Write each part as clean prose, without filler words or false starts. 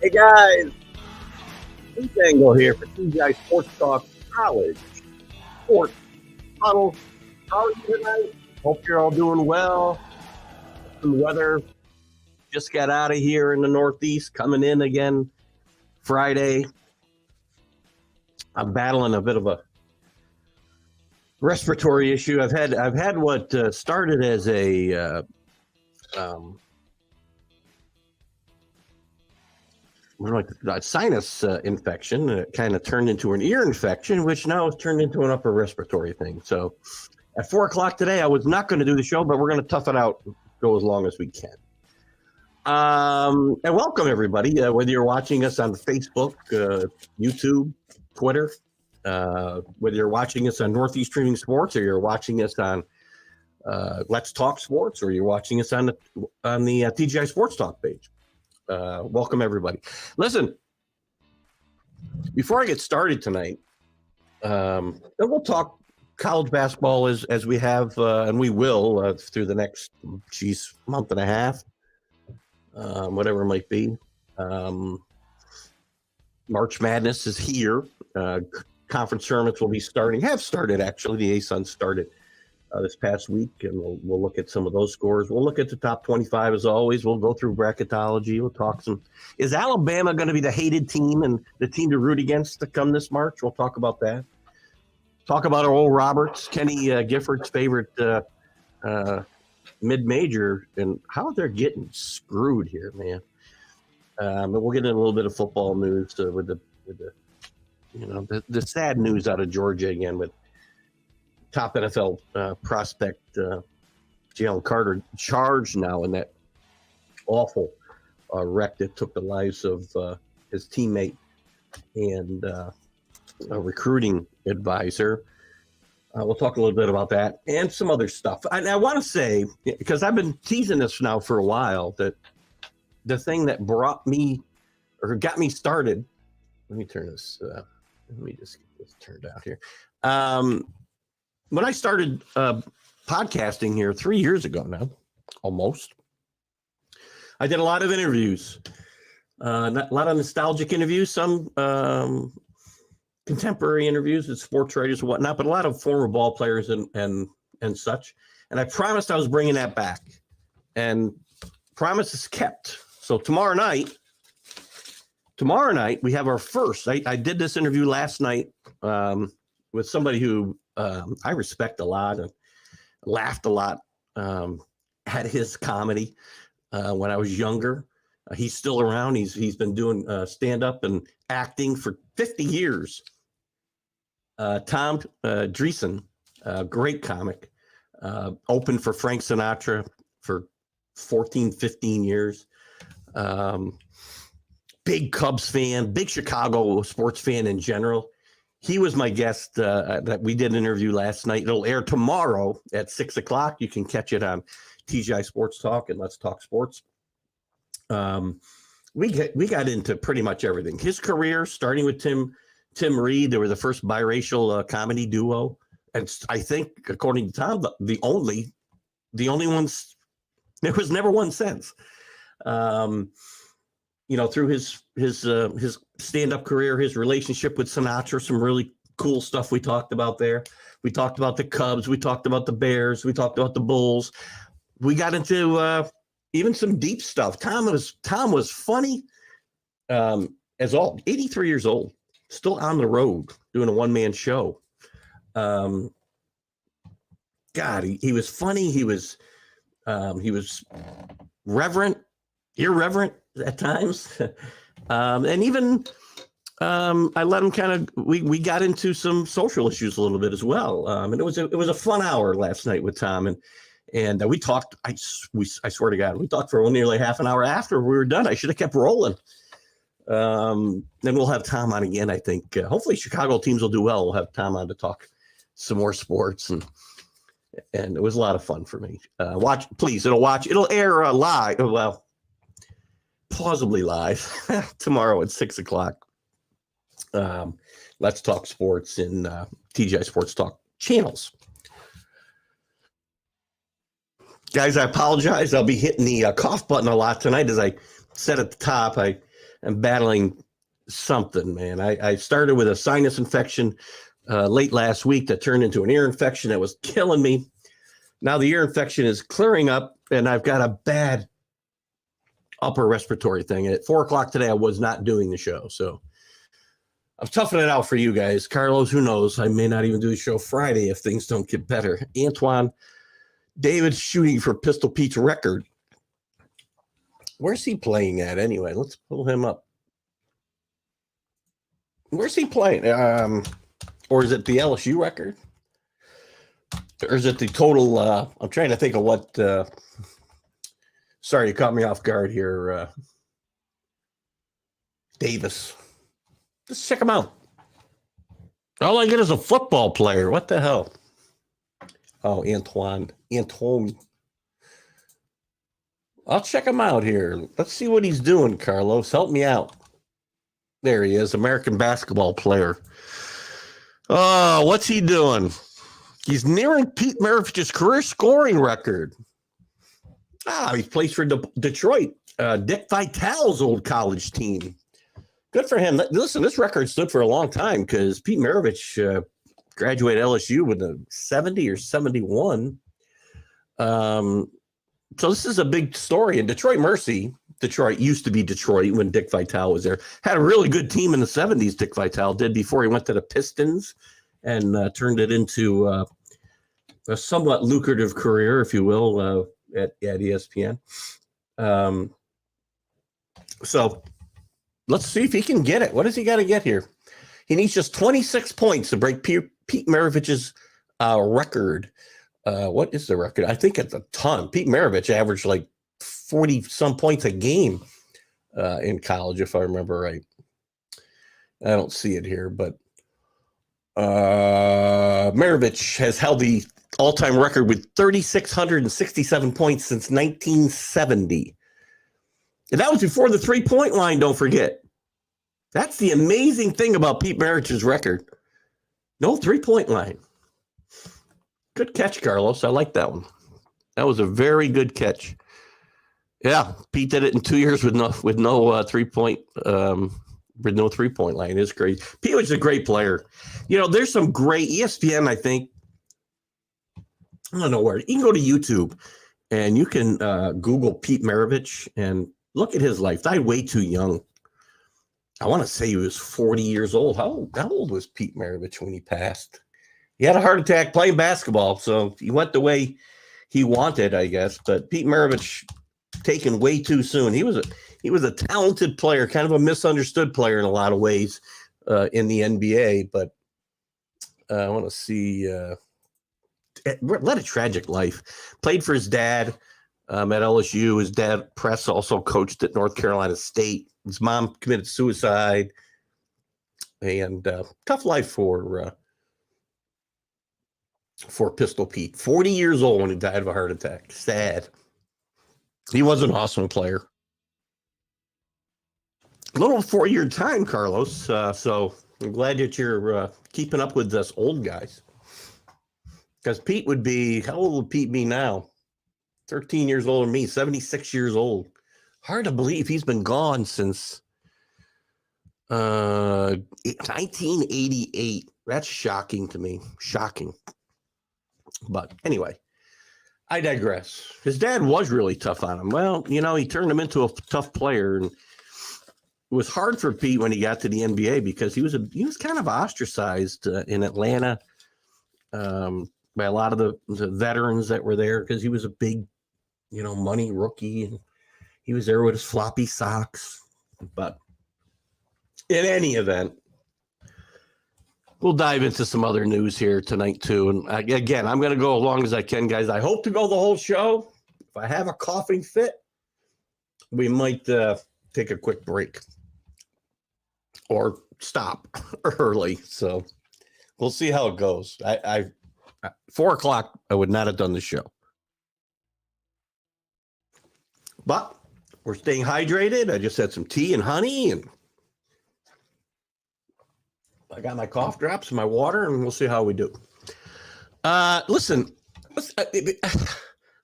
Hey guys, Pete Angle here for TGI Sports Talk College Sports Huddle. How are you tonight? Hope you're all doing well. The weather just got out of here in the Northeast, coming in again Friday. I'm battling a bit of a respiratory issue. I've had what started as a sinus infection. It kind of turned into an ear infection, which now has turned into an upper respiratory thing. So at 4 o'clock today, I was not going to do the show, but we're going to tough it out, go as long as we can. And welcome, everybody, whether you're watching us on Facebook, YouTube, Twitter, whether you're watching us on Northeast Streaming Sports, or you're watching us on Let's Talk Sports, or you're watching us on the TGI Sports Talk page. Welcome, everybody. Listen, before I get started tonight, we'll talk college basketball as we have, and we will through the next, month and a half, whatever it might be. March Madness is here. Conference tournaments will be starting, have started actually. The ASUN started this past week, and we'll look at some of those scores. We'll look at the top 25 as always. We'll go through bracketology. We'll talk some. Is Alabama going to be the hated team and the team to root against to come this March? We'll talk about that. Talk about our old Roberts, Kenny Gifford's favorite mid-major, and how they're getting screwed here, man. But we'll get in a little bit of football news with the sad news out of Georgia again with top NFL prospect Jalen Carter charged now in that awful wreck that took the lives of his teammate and a recruiting advisor. We'll talk a little bit about that and some other stuff. I want to say, because I've been teasing this now for a while, that the thing that brought me or got me started, let me turn this, let me just get this turned out here. When I started podcasting here 3 years ago now, almost, I did a lot of interviews, a lot of nostalgic interviews, some contemporary interviews with sports writers and whatnot, but a lot of former ball players and such. And I promised I was bringing that back, and promise is kept. So tomorrow night, we have our first. I did this interview last night with somebody who I respect a lot and laughed a lot at his comedy when I was younger. He's still around. He's been doing stand-up and acting for 50 years. Tom Dreesen, great comic, opened for Frank Sinatra for 14, 15 years. Big Cubs fan, big Chicago sports fan in general. He was my guest that we did an interview last night. It'll air tomorrow at 6 o'clock. You can catch it on TGI Sports Talk and Let's Talk Sports. We got into pretty much everything. His career, starting with Tim Reed, they were the first biracial comedy duo, and I think, according to Tom, the only ones. There was never one since. Through his stand-up career, his relationship with Sinatra, some really cool stuff we talked about there. We talked about the Cubs. We talked about the Bears. We talked about the Bulls. We got into even some deep stuff. Tom was funny as all. 83 years old, still on the road doing a one-man show. God, he was funny. He was irreverent at times. And even I let him kind of, we got into some social issues a little bit as well. And it was a fun hour last night with Tom. And we talked, I swear to God, we talked for nearly half an hour after we were done. I should have kept rolling. Then we'll have Tom on again, I think. Hopefully Chicago teams will do well. We'll have Tom on to talk some more sports. And it was a lot of fun for me. Watch, please. It'll air live. Well, plausibly live tomorrow at 6 o'clock. Let's Talk Sports in TGI Sports Talk channels. Guys, I apologize. I'll be hitting the cough button a lot tonight. As I said at the top, I am battling something, man. I started with a sinus infection late last week that turned into an ear infection that was killing me. Now the ear infection is clearing up, and I've got a bad upper respiratory thing. At 4 o'clock today, I was not doing the show. So I'm toughing it out for you guys. Carlos, who knows? I may not even do the show Friday if things don't get better. Antoine, David's shooting for Pistol Pete's record. Where's he playing at anyway? Let's pull him up. Where's he playing? Or is it the LSU record? Or is it the total? I'm trying to think of what. Sorry, you caught me off guard here. Davis. Just check him out. All I get is a football player. What the hell? Oh, Antoine. I'll check him out here. Let's see what he's doing, Carlos. Help me out. There he is, American basketball player. Oh, what's he doing? He's nearing Pete Maravich's career scoring record. He plays for Detroit, Dick Vitale's old college team. Good for him. Listen, this record stood for a long time because Pete Maravich graduated LSU with a 70 or 71. So this is a big story. And Detroit Mercy, Detroit used to be Detroit when Dick Vitale was there. Had a really good team in the 70s, Dick Vitale did, before he went to the Pistons and turned it into a somewhat lucrative career, if you will, at ESPN. So let's see if he can get it. What does he got to get here? He needs just 26 points to break Pete Maravich's record. What is the record? I think it's a ton. Pete Maravich averaged like 40-some points a game in college, if I remember right. I don't see it here, but Maravich has held the all-time record with 3,667 points since 1970. And that was before the three-point line, don't forget. That's the amazing thing about Pete Maravich's record. No three-point line. Good catch, Carlos. I like that one. That was a very good catch. Yeah, Pete did it in 2 years with no three-point line. It's great. Pete was a great player. You know, there's some great ESPN, I think. I don't know where. You can go to YouTube and you can Google Pete Maravich and look at his life. Died way too young. I want to say he was 40 years old. How old was Pete Maravich when he passed? He had a heart attack playing basketball, so he went the way he wanted, I guess. But Pete Maravich taken way too soon. He was a talented player, kind of a misunderstood player in a lot of ways in the NBA. But I want to see. Led a tragic life. Played for his dad at LSU. His dad, Press, also coached at North Carolina State. His mom committed suicide. And tough life for Pistol Pete. 40 years old when he died of a heart attack. Sad. He was an awesome player. A little before your time, Carlos. So I'm glad that you're keeping up with us old guys. Because Pete would be, how old would Pete be now? 13 years older than me, 76 years old. Hard to believe he's been gone since 1988. That's shocking to me. Shocking. But anyway, I digress. His dad was really tough on him. Well, you know, he turned him into a tough player. And it was hard for Pete when he got to the NBA because he was kind of ostracized in Atlanta. By a lot of the veterans that were there because he was a big, money rookie and he was there with his floppy socks. But in any event, we'll dive into some other news here tonight too. And again, I'm going to go as long as I can, guys. I hope to go the whole show. If I have a coughing fit, we might take a quick break or stop early. So we'll see how it goes. 4 o'clock, I would not have done the show. But we're staying hydrated. I just had some tea and honey, and I got my cough drops and my water, and we'll see how we do. Listen,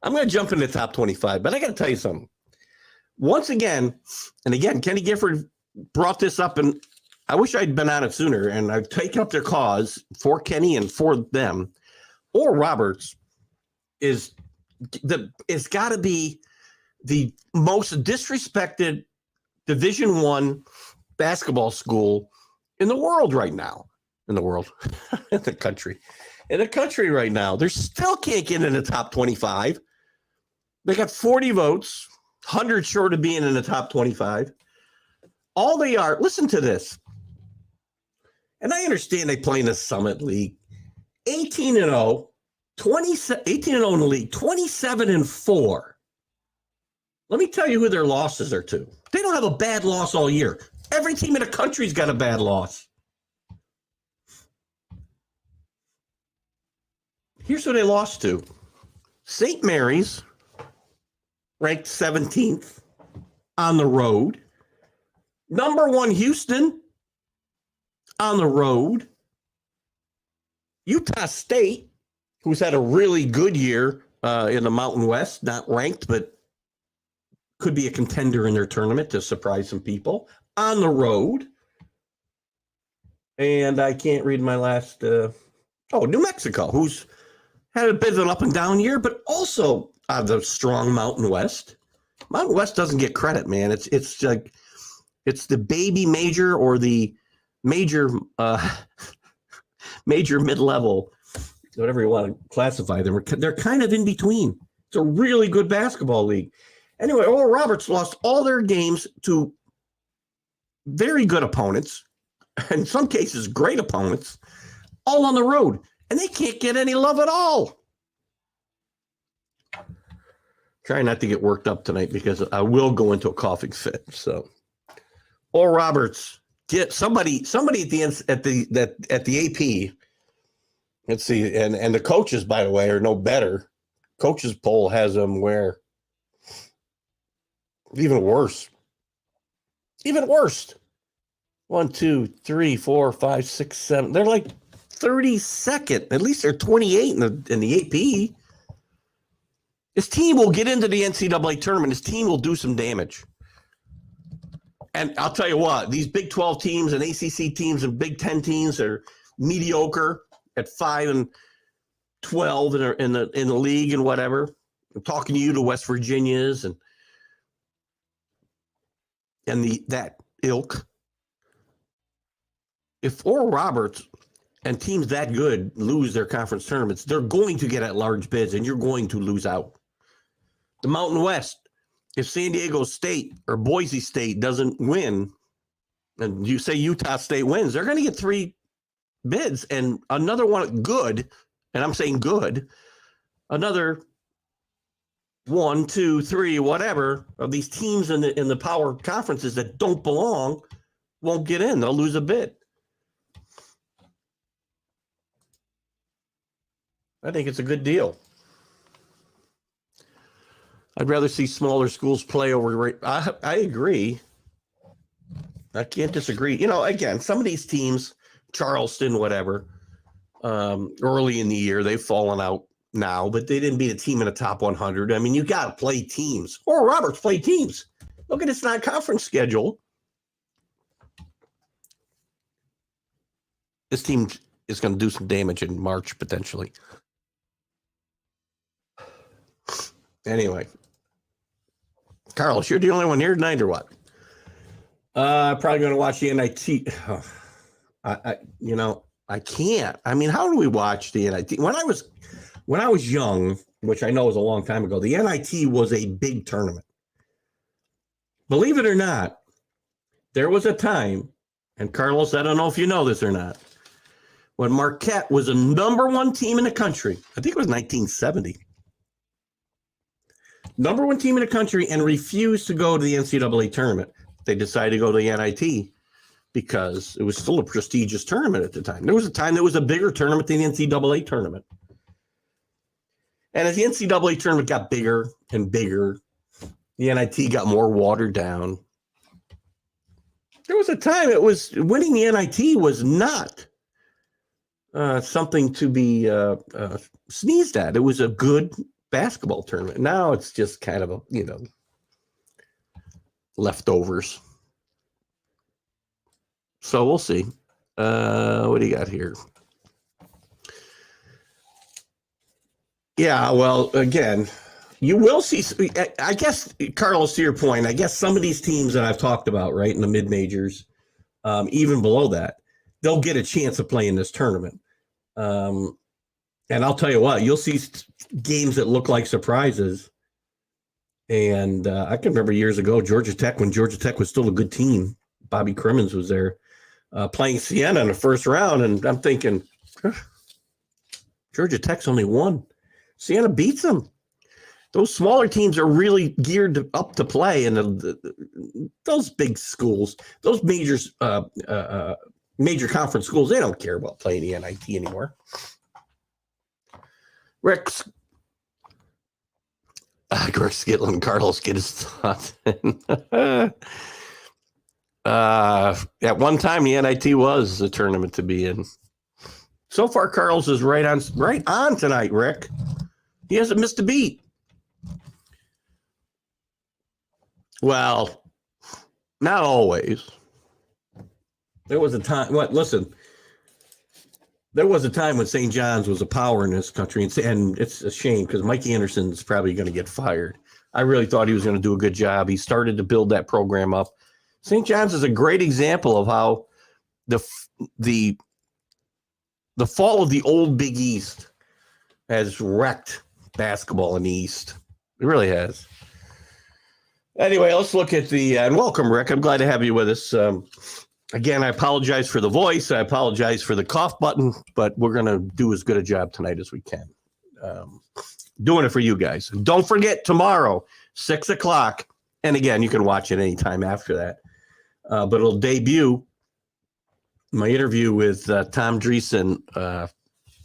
I'm going to jump in the top 25, but I got to tell you something. Once again, and again, Kenny Gifford brought this up, and I wish I'd been on it sooner, and I've taken up their cause for Kenny and for them. Oral Roberts it's got to be the most disrespected Division I basketball school in the world right now. In the world, in the country right now. They still can't get in the top 25. They got 40 votes, 100 short of being in the top 25. All they are, listen to this. And I understand they play in the Summit League. 18-0, 18-0 in the league, 27-4. Let me tell you who their losses are to. They don't have a bad loss all year. Every team in the country's got a bad loss. Here's who they lost to. St. Mary's, ranked 17th on the road. Number 1, Houston, on the road. Utah State, who's had a really good year in the Mountain West, not ranked, but could be a contender in their tournament to surprise some people, on the road. And I can't read my last, New Mexico, who's had a bit of an up and down year, but also the strong Mountain West. Mountain West doesn't get credit, man. It's like it's the baby major or the major major mid-level, whatever you want to classify them. They're kind of in between. It's a really good basketball league. Anyway, Oral Roberts lost all their games to very good opponents, in some cases great opponents, all on the road. And they can't get any love at all. Try not to get worked up tonight because I will go into a coughing fit. So, Oral Roberts, get somebody at the end at the AP. Let's see, and the coaches, by the way, are no better. Coaches poll has them where even worse. Even worse. 1, 2, 3, 4, 5, 6, 7. They're like 32nd. At least they're 28 in the AP. His team will get into the NCAA tournament. His team will do some damage. And I'll tell you what, these Big 12 teams and ACC teams and Big 10 teams are mediocre at 5 and 12 in the league and whatever. I'm talking to you to West Virginias and that ilk. If Oral Roberts and teams that good lose their conference tournaments, they're going to get at large bids, and you're going to lose out. The Mountain West, if San Diego State or Boise State doesn't win, and you say Utah State wins, they're going to get 3 bids, and another one good, and I'm saying good, another 1, 2, 3, whatever of these teams in the power conferences that don't belong won't get in. They'll lose a bid. I think it's a good deal. I'd rather see smaller schools play over. I agree. I can't disagree. Again, some of these teams, Charleston, whatever, early in the year, they've fallen out now, but they didn't beat a team in the top 100. I mean, you got to play teams. Oral Roberts play teams. Look at his non-conference schedule. This team is going to do some damage in March, potentially. Anyway, Carlos, you're the only one here tonight, or what? Probably going to watch the NIT. I can't. I mean, how do we watch the NIT? When I was young, which I know was a long time ago, the NIT was a big tournament. Believe it or not, there was a time, and Carlos, I don't know if you know this or not, when Marquette was the number 1 team in the country. I think it was 1970. Number 1 team in the country, and refused to go to the NCAA tournament. They decided to go to the NIT because it was still a prestigious tournament at the time. There was a time there was a bigger tournament than the NCAA tournament. And as the NCAA tournament got bigger and bigger, the NIT got more watered down. There was a time it was winning the NIT was not something to be sneezed at. It was a good basketball tournament. Now it's just kind of leftovers. So we'll see. What do you got here? Yeah, well, again, you will see. I guess, Carlos, to your point, I guess some of these teams that I've talked about, right, in the mid majors, even below that, they'll get a chance of playing this tournament. And I'll tell you what, you'll see games that look like surprises. And I can remember years ago, Georgia Tech, when Georgia Tech was still a good team, Bobby Crimmins was there playing Siena in the first round. And I'm thinking, Georgia Tech's only won. Siena beats them. Those smaller teams are really geared up to play. And those big schools, those major conference schools, they don't care about playing the NIT anymore. Rick's Greg Skittle and Carlos get his thoughts in. At one time, the NIT was the tournament to be in. So far, Carlos is right on tonight, Rick. He hasn't missed a beat. Well, not always. There was a time. Listen. There was a time when St. John's was a power in this country, and it's a shame because Mikey Anderson's probably going to get fired. I really thought he was going to do a good job. He started to build that program up. St. John's is a great example of how the fall of the old Big East has wrecked basketball in the East. It really has. Anyway, let's look at and welcome, Rick. I'm glad to have you with us. Again, I apologize for the voice. I apologize for the cough button, but we're going to do as good a job tonight as we can. Doing it for you guys. Don't forget, tomorrow, 6 o'clock. And again, you can watch it anytime after that. But it'll debut my interview with Tom Dreesen,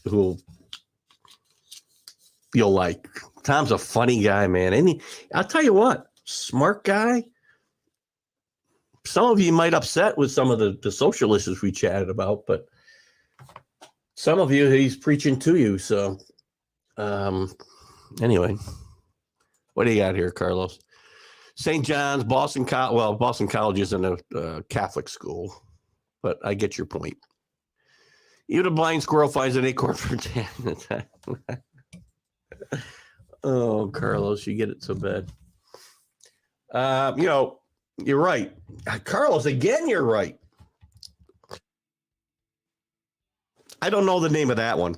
who you'll like. Tom's a funny guy, man. And I'll tell you what, smart guy. Some of you might upset with some of the social issues we chatted about, but some of you, he's preaching to you. So anyway, what do you got here, Carlos? St. John's, Boston College. Well, Boston College isn't a Catholic school, but I get your point. Even a blind squirrel finds an acorn for ten. Oh, Carlos, you get it so bad. You're right. Carlos, again, you're right. I don't know the name of that one.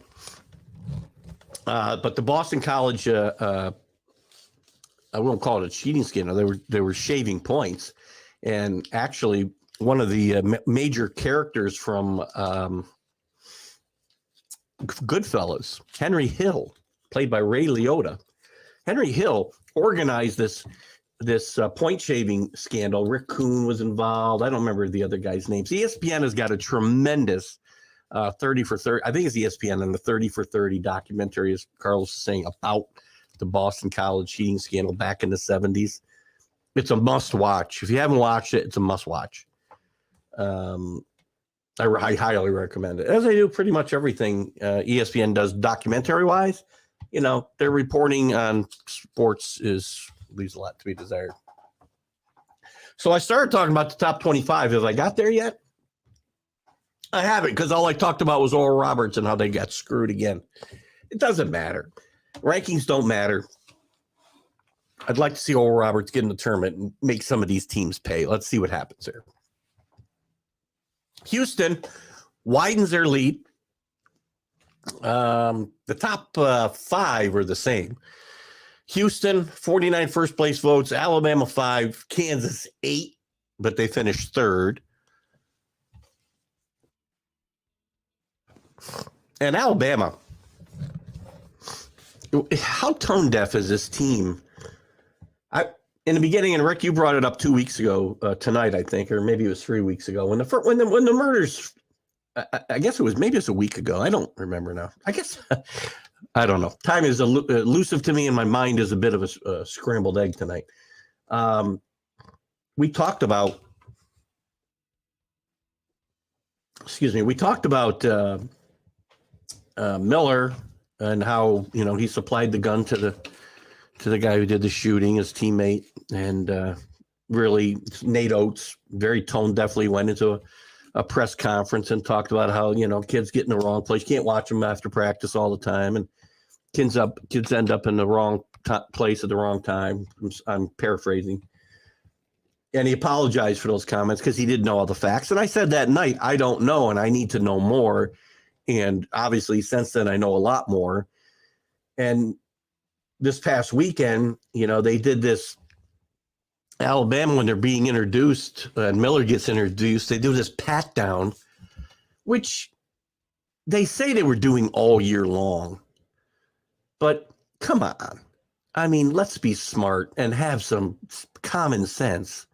But the Boston College, I won't call it a cheating scandal. They were shaving points. And actually, one of the major characters from Goodfellas, Henry Hill, played by Ray Liotta. Henry Hill organized this point shaving scandal. Rick Kuhn was involved. I don't remember the other guys' names. ESPN has got a tremendous 30 for 30. I think it's ESPN and the 30 for 30 documentary, as Carlos is saying, about the Boston College cheating scandal back in the 70s. It's a must watch. If you haven't watched it, it's a must watch. I highly recommend it. As I do pretty much everything ESPN does documentary wise. Their reporting on sports leaves a lot to be desired. So I started talking about the top 25. Have I got there yet? I haven't, because all I talked about was Oral Roberts and how they got screwed again. It doesn't matter. Rankings don't matter. I'd like to see Oral Roberts get in the tournament and make some of these teams pay. Let's see what happens there. Houston widens their lead. The top 5 are the same. Houston, 49 first place votes. Alabama, 5. Kansas, 8. But they finished 3rd. And Alabama, how tone deaf is this team? In the beginning, and Rick, you brought it up 2 weeks ago tonight, I think, or maybe it was 3 weeks ago when the murders. I guess maybe it's a week ago. I don't remember now. I guess I don't know. Time is elusive to me, and my mind is a bit of a scrambled egg tonight. We talked about. Excuse me. We talked about Miller and how he supplied the gun to the guy who did the shooting, his teammate, and really Nate Oates very tone deafly went into a press conference and talked about how, kids get in the wrong place. You can't watch them after practice all the time. And kids end up in the wrong place at the wrong time. I'm paraphrasing. And he apologized for those comments because he didn't know all the facts. And I said that night, I don't know, and I need to know more. And obviously, since then, I know a lot more. And this past weekend, they did this Alabama, when they're being introduced and Miller gets introduced, they do this pat down, which they say they were doing all year long. But come on. I mean, let's be smart and have some common sense.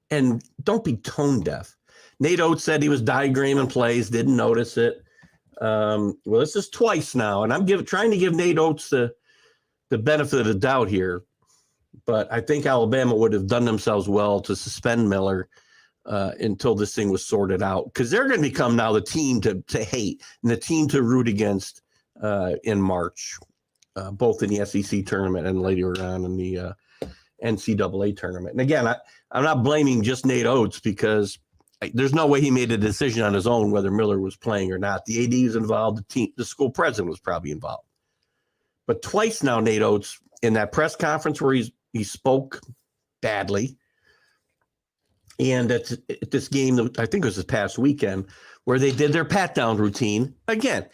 And don't be tone deaf. Nate Oates said he was diagramming plays, didn't notice it. Well, this is twice now, and I'm trying to give Nate Oates the benefit of the doubt here. But I think Alabama would have done themselves well to suspend Miller until this thing was sorted out, because they're going to become now the team to hate and the team to root against in March, both in the SEC tournament and later on in the NCAA tournament. And again, I'm not blaming just Nate Oates, because there's no way he made a decision on his own whether Miller was playing or not. The AD was involved. The school president was probably involved. But twice now, Nate Oates, in that press conference where he spoke badly, and at this game, I think it was this past weekend, where they did their pat-down routine. Again,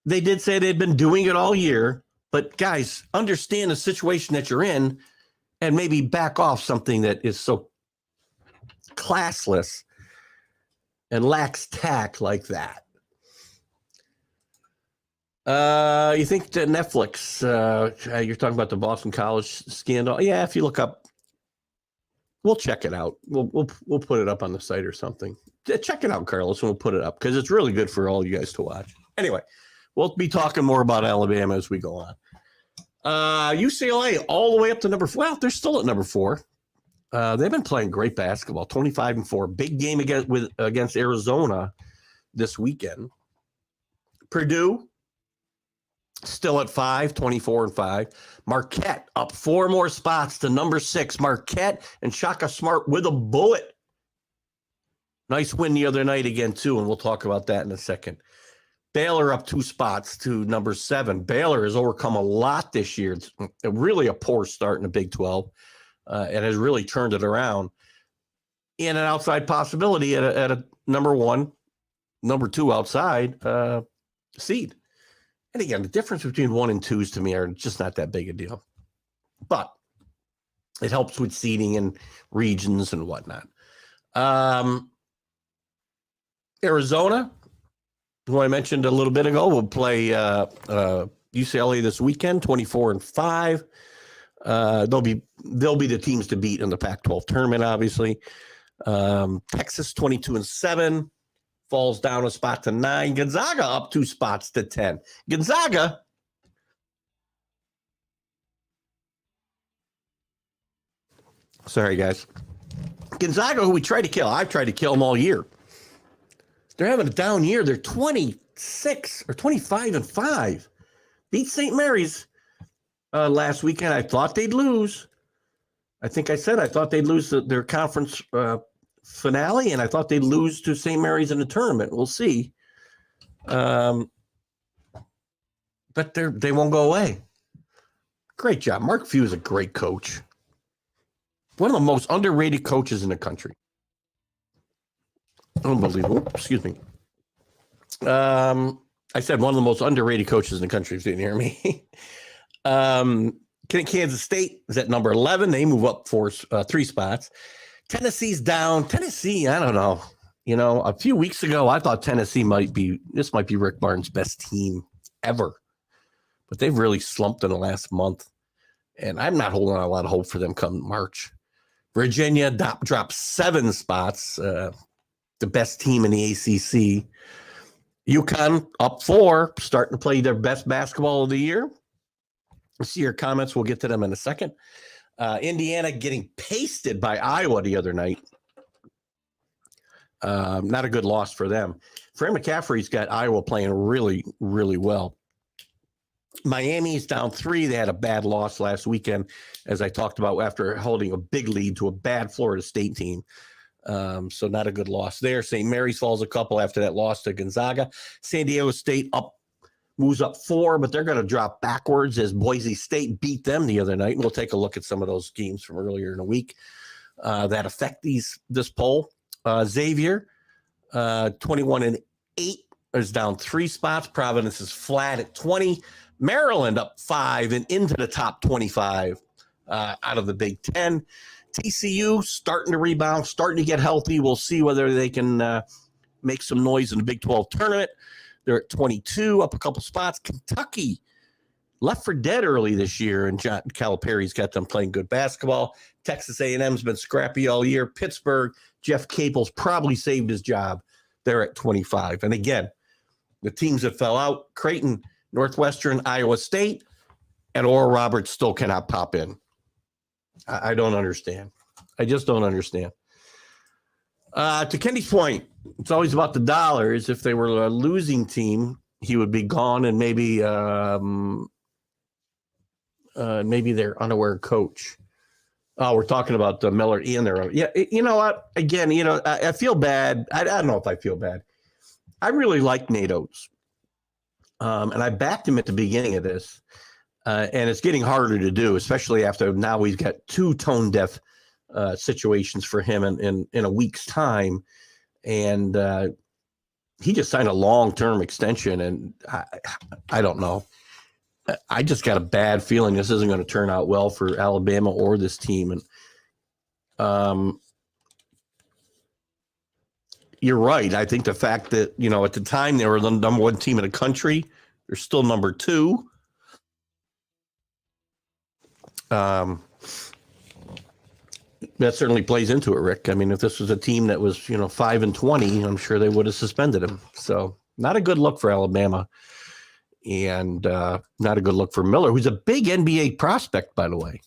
they did say they'd been doing it all year, but guys, understand the situation that you're in and maybe back off something that is so classless and lacks tact like that. You think that Netflix, you're talking about the Boston College scandal? Yeah, if you look up, we'll check it out. We'll put it up on the site or something. Check it out, Carlos, and we'll put it up because it's really good for all you guys to watch. Anyway, we'll be talking more about Alabama as we go on. UCLA all the way up to number 4. Well, they're still at number 4. They've been playing great basketball, 25-4. Big game against Arizona this weekend. Purdue still at 5, 24-5. Marquette up 4 more spots to number 6. Marquette and Shaka Smart with a bullet. Nice win the other night again, too, and we'll talk about that in a second. Baylor up 2 spots to number 7. Baylor has overcome a lot this year. It's really a poor start in the Big 12 and has really turned it around. And an outside possibility at a number 1, number 2 outside seed. And again, the difference between 1 and 2s to me are just not that big a deal. But it helps with seeding and regions and whatnot. Arizona, who I mentioned a little bit ago, will play UCLA this weekend, 24-5. They'll be the teams to beat in the Pac-12 tournament, obviously. Texas, 22-7. Falls down a spot to 9. Gonzaga up 2 spots to 10. Gonzaga, sorry guys. Gonzaga, who I've tried to kill them all year. They're having a down year. They're 26 or 25-5. Beat St. Mary's last weekend. I thought they'd lose. I think I said I thought they'd lose their conference finale, and I thought they'd lose to St. Mary's in the tournament. We'll see. But they won't go away. Great job. Mark Few is a great coach. One of the most underrated coaches in the country. Unbelievable. Excuse me. I said one of the most underrated coaches in the country, if you didn't hear me. Kansas State is at number 11. They move up 3 spots. Tennessee's down. Tennessee, I don't know. A few weeks ago, I thought Tennessee might be Rick Barnes' best team ever. But they've really slumped in the last month. And I'm not holding on a lot of hope for them come March. Virginia dropped 7 spots. The best team in the ACC. UConn up 4, starting to play their best basketball of the year. We'll see your comments. We'll get to them in a second. Indiana getting pasted by Iowa the other night. Not a good loss for them. Fred McCaffrey's got Iowa playing really, really well. Miami's down 3. They had a bad loss last weekend, as I talked about, after holding a big lead to a bad Florida State team. So not a good loss there. St. Mary's falls a couple after that loss to Gonzaga. San Diego State moves up 4, but they're going to drop backwards as Boise State beat them the other night. And we'll take a look at some of those games from earlier in the week that affect this poll. Xavier, 21-8, is down 3 spots. Providence is flat at 20. Maryland up 5 and into the top 25 out of the Big Ten. TCU starting to rebound, starting to get healthy. We'll see whether they can make some noise in the Big 12 tournament. They're at 22, up a couple spots. Kentucky left for dead early this year, and John Calipari's got them playing good basketball. Texas A&M's been scrappy all year. Pittsburgh, Jeff Capel's probably saved his job. They're at 25. And again, the teams that fell out, Creighton, Northwestern, Iowa State, and Oral Roberts still cannot pop in. I don't understand. I just don't understand. To Kenny's point, it's always about the dollars. If they were a losing team, he would be gone, and maybe their unaware coach. Oh, we're talking about Miller and their own. Yeah, you know what? Again, I feel bad. I don't know if I feel bad. I really like Nate Oates, and I backed him at the beginning of this. And it's getting harder to do, especially after now he's got 2 tone-deaf situations for him in a week's time. And he just signed a long-term extension, and I don't know. I just got a bad feeling this isn't going to turn out well for Alabama or this team. And you're right. I think the fact that, at the time they were the number 1 team in the country, they're still number 2. That certainly plays into it, Rick. I mean, if this was a team that was, 5-20, I'm sure they would have suspended him. So not a good look for Alabama, and not a good look for Miller, who's a big NBA prospect, by the way.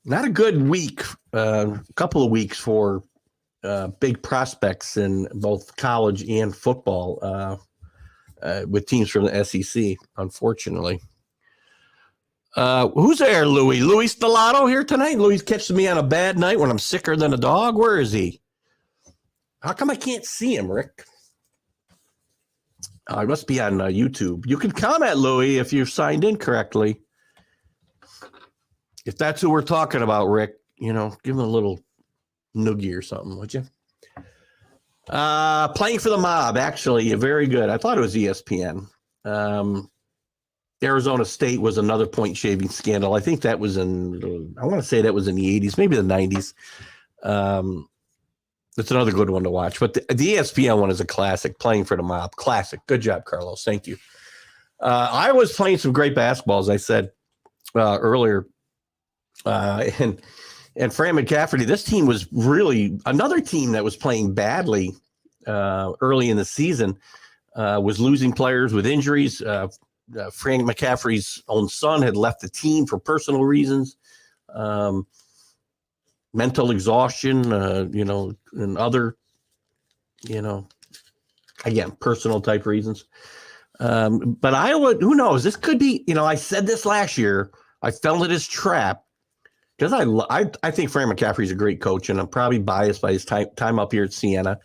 Not a good week, couple of weeks for big prospects in both college and football with teams from the SEC, unfortunately. Who's there, Louis? Louis Stellato here tonight? Louis catches me on a bad night when I'm sicker than a dog. Where is he? How come I can't see him, Rick? I must be on YouTube. You can comment, Louis, if you've signed in correctly. If that's who we're talking about, Rick, give him a little noogie or something, would you? Playing for the Mob, actually, very good. I thought it was ESPN. Arizona State was another point shaving scandal. I think that was I want to say that was in the 80s, maybe the 90s. It's another good one to watch. But the ESPN one is a classic, Playing for the Mob. Classic. Good job, Carlos. Thank you. I was playing some great basketball, as I said earlier. And Fran McCafferty, this team was really another team that was playing badly early in the season, was losing players with injuries. Frank McCaffrey's own son had left the team for personal reasons, mental exhaustion, and other, again, personal type reasons. But Iowa, who knows? This could be, I said this last year. I fell into this trap because I think Frank McCaffrey's a great coach, and I'm probably biased by his time up here at Siena,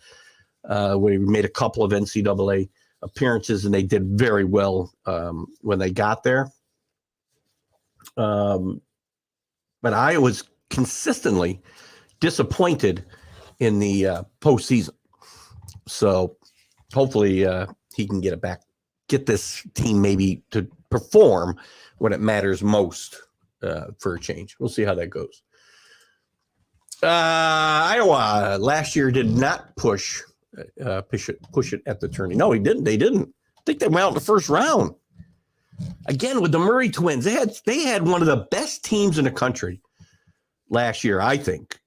where he made a couple of NCAA appearances, and they did very well when they got there. But I was consistently disappointed in the postseason. So hopefully he can get this team maybe to perform when it matters most for a change. We'll see how that goes. Iowa last year did not push it at the tourney. No, he didn't. They didn't. I think they went out in the first round. Again, with the Murray twins, they had one of the best teams in the country last year, I think.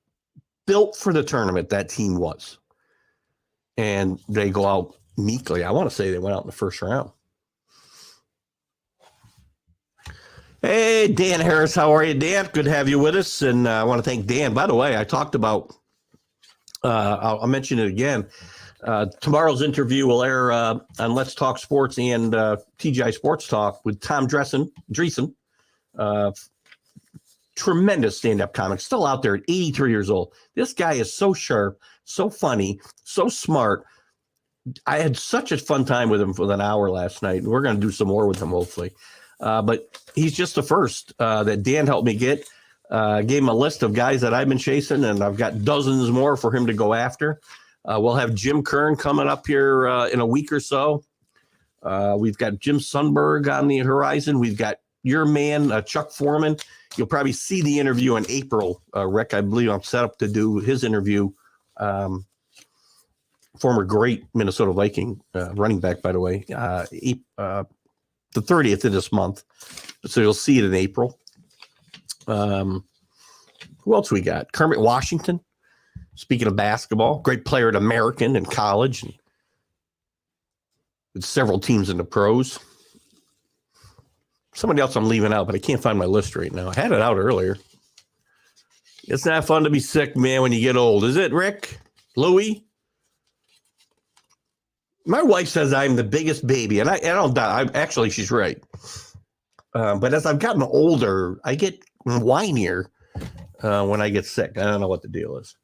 Built for the tournament, that team was. And they go out meekly. I want to say they went out in the first round. Hey, Dan Harris, how are you, Dan? Good to have you with us. And I want to thank Dan. By the way, I talked about, I'll mention it again. Tomorrow's interview will air on Let's Talk Sports and TGI Sports Talk with Tom Dreesen, tremendous stand-up comic, still out there at 83 years old. This guy is so sharp, so funny, so smart. I had such a fun time with him for an hour last night. We're going to do some more with him, hopefully. But he's just the first that Dan helped me get. Gave him a list of guys that I've been chasing, and I've got dozens more for him to go after. We'll have Jim Kern coming up here in a week or so. We've got Jim Sundberg on the horizon. We've got your man, Chuck Foreman. You'll probably see the interview in April. Rick, I believe I'm set up to do his interview. Former great Minnesota Viking running back, by the way, the 30th of this month. So you'll see it in April. Who else we got? Kermit Washington. Speaking of basketball, great player at American in college. And with several teams in the pros. Somebody else I'm leaving out, but I can't find my list right now. I had it out earlier. It's not fun to be sick, man, when you get old. Is it, Rick? Louie? My wife says I'm the biggest baby, and I don't doubt. Actually, she's right. But as I've gotten older, I get whinier when I get sick. I don't know what the deal is.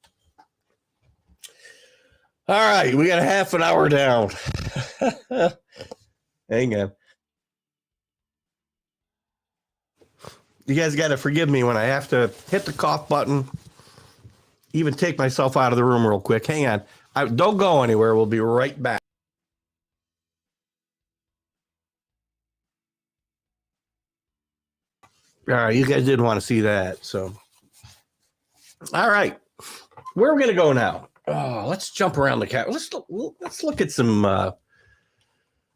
All right, we got a half an hour down. Hang on. You guys got to forgive me when I have to hit the cough button, even take myself out of the room real quick. Hang on. Don't go anywhere. We'll be right back. All right, you guys didn't want to see that, so. All right, where are we going to go now? Oh, let's jump around the cat. Let's look at some.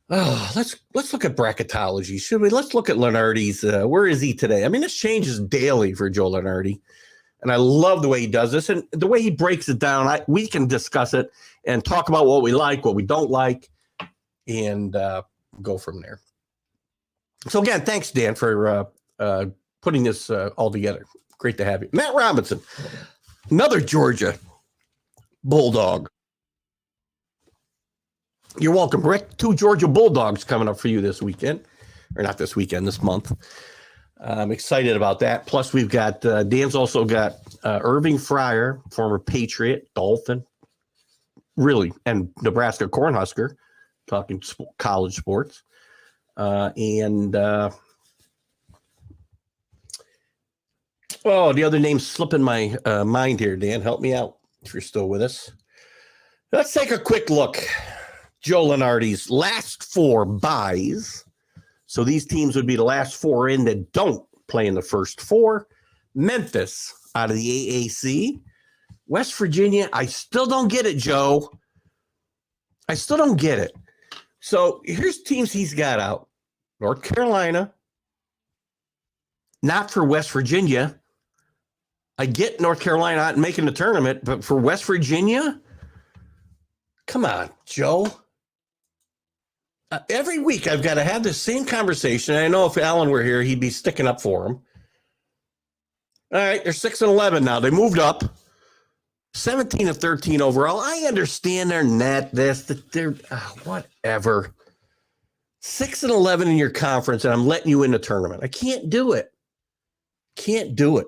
Let's look at bracketology, should we? Let's look at Lenardi's. Where is he today? I mean, this changes daily for Joe Lenardi, and I love the way he does this and the way he breaks it down. We can discuss it and talk about what we like, what we don't like, and go from there. So again, thanks, Dan, for putting this all together. Great to have you. Matt Robinson, another Georgia Bulldog. You're welcome, Rick. 2 Georgia Bulldogs coming up for you this weekend. Or not this weekend, this month. I'm excited about that. Plus, we've got, Dan's also got Irving Fryer, former Patriot, Dolphin, really, and Nebraska Cornhusker, talking college sports. The other name's slipping my mind here, Dan. Help me out if you're still with us. Let's take a quick look. Joe Lenardi's last 4 buys. So these teams would be the last 4 in that don't play in the first 4. Memphis out of the AAC. West Virginia, I still don't get it, Joe. I still don't get it. So here's teams he's got out. North Carolina. Not for West Virginia. I get North Carolina not making the tournament, but for West Virginia? Come on, Joe. Every week I've got to have the same conversation. I know if Alan were here, he'd be sticking up for him. All right, they're 6-11 now. They moved up. 17-13 overall. I understand they're net this, that they're whatever. 6-11 in your conference, and I'm letting you in the tournament. I can't do it. Can't do it.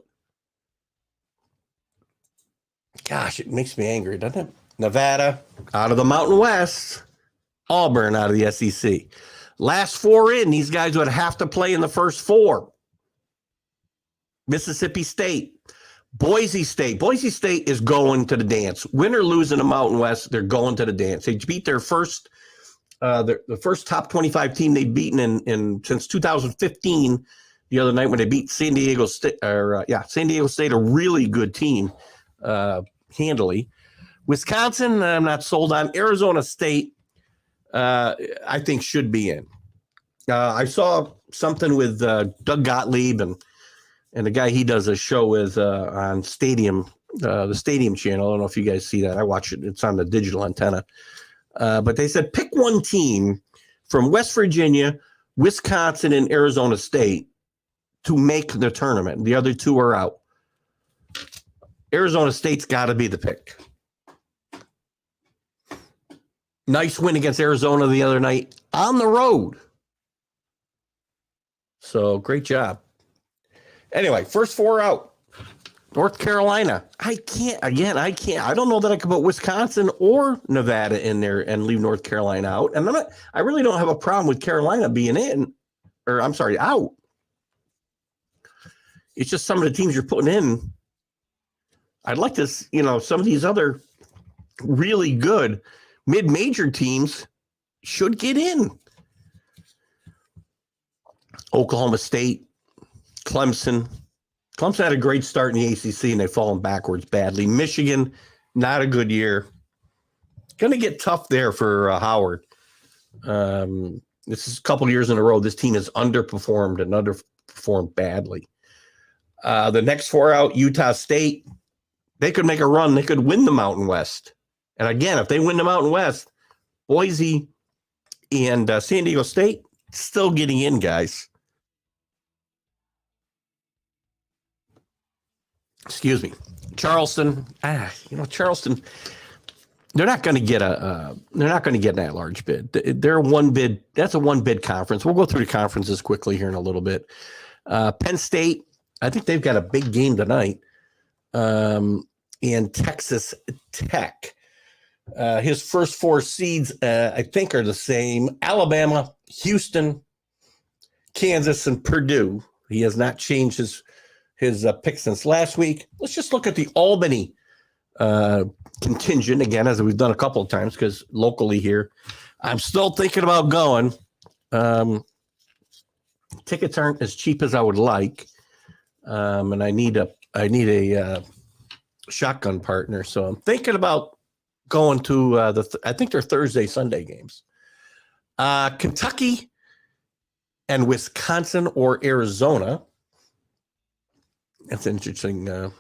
Gosh, it makes me angry, doesn't it? Nevada out of the Mountain West. Auburn out of the SEC. Last 4 in, these guys would have to play in the first 4. Mississippi State. Boise State. Boise State is going to the dance. Win or lose in the Mountain West, they're going to the dance. They beat their first, the first top 25 team they've beaten in since 2015. The other night when they beat San Diego State, San Diego State, a really good team, handily. Wisconsin, I'm not sold on. Arizona State, I think should be in. I saw something with Doug Gottlieb and the guy he does a show with on Stadium, the Stadium channel. I don't know if you guys see that. I watch it. It's on the digital antenna. But they said pick one team from West Virginia, Wisconsin, and Arizona State to make the tournament. The other 2 are out. Arizona State's got to be the pick. Nice win against Arizona the other night on the road. So great job. Anyway, first four out. North Carolina. I can't. I don't know that I can put Wisconsin or Nevada in there and leave North Carolina out. And I really don't have a problem with Carolina being in, or I'm sorry, out. It's just some of the teams you're putting in. I'd like to, some of these other really good mid-major teams should get in. Oklahoma State, Clemson. Clemson had a great start in the ACC, and they've fallen backwards badly. Michigan, not a good year. Going to get tough there for Howard. This is a couple of years in a row. This team has underperformed badly. The next four out, Utah State, they could make a run. They could win the Mountain West. And again, if they win the Mountain West, Boise and San Diego State still getting in, guys. Excuse me, Charleston. Charleston. They're not going to get an at-large bid. They're one bid. That's a one-bid conference. We'll go through the conferences quickly here in a little bit. Penn State. I think they've got a big game tonight. And Texas Tech. His first four seeds, I think, are the same: Alabama, Houston, Kansas, and Purdue. He has not changed his pick since last week. Let's just look at the Albany contingent again, as we've done a couple of times, because locally here, I'm still thinking about going. Tickets aren't as cheap as I would like, and I need a shotgun partner. So I'm thinking about going to I think they're Thursday, Sunday games. Kentucky and Wisconsin or Arizona. That's an interesting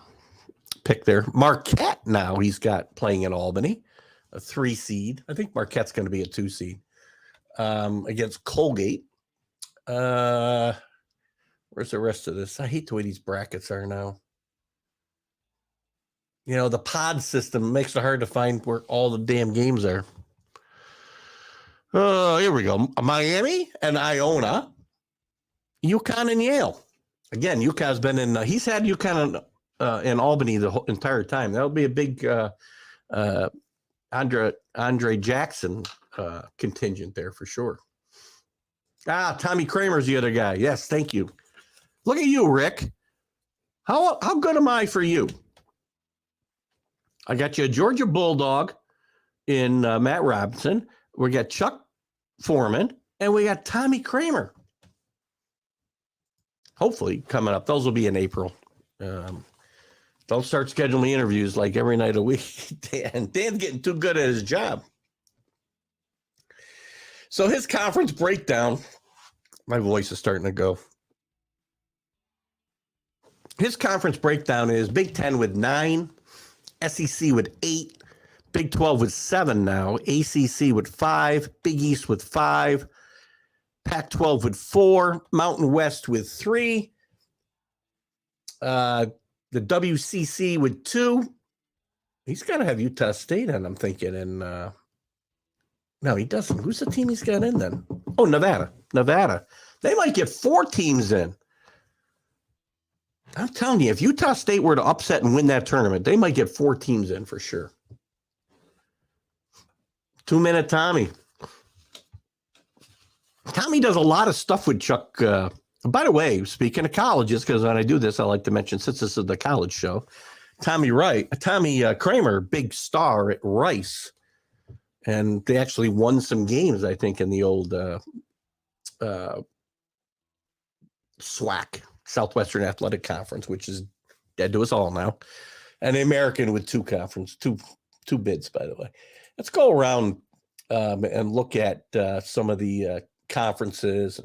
pick there. Marquette now he's got playing in Albany, a 3 seed. I think Marquette's going to be a 2 seed against Colgate. Where's the rest of this? I hate the way these brackets are now. The pod system makes it hard to find where all the damn games are. Here we go. Miami and Iona. UConn and Yale. Again, UConn's been in. He's had UConn in Albany the whole entire time. That'll be a big Andre Jackson contingent there for sure. Tommy Kramer's the other guy. Yes, thank you. Look at you, Rick. How good am I for you? I got you a Georgia Bulldog in Matt Robinson. We got Chuck Foreman, and we got Tommy Kramer. Hopefully coming up. Those will be in April. Don't start scheduling interviews like every night a week. Dan's getting too good at his job. So his conference breakdown, my voice is starting to go. His conference breakdown is Big Ten with 9, SEC with 8, Big 12 with 7 now, ACC with 5, Big East with 5, Pac-12 with 4, Mountain West with 3, the WCC with 2. He's got to have Utah State in, I'm thinking. And no, he doesn't. Who's the team he's got in then? Oh, Nevada. They might get 4 teams in. I'm telling you, if Utah State were to upset and win that tournament, they might get 4 teams in for sure. 2-minute Tommy. Tommy does a lot of stuff with Chuck. By the way, speaking of colleges, because when I do this, I like to mention, since this is the college show, Tommy Kramer, big star at Rice. And they actually won some games, I think, in the old SWAC, Southwestern Athletic Conference, which is dead to us all now. And the American with 2 bids, by the way. Let's go around and look at some of the conferences.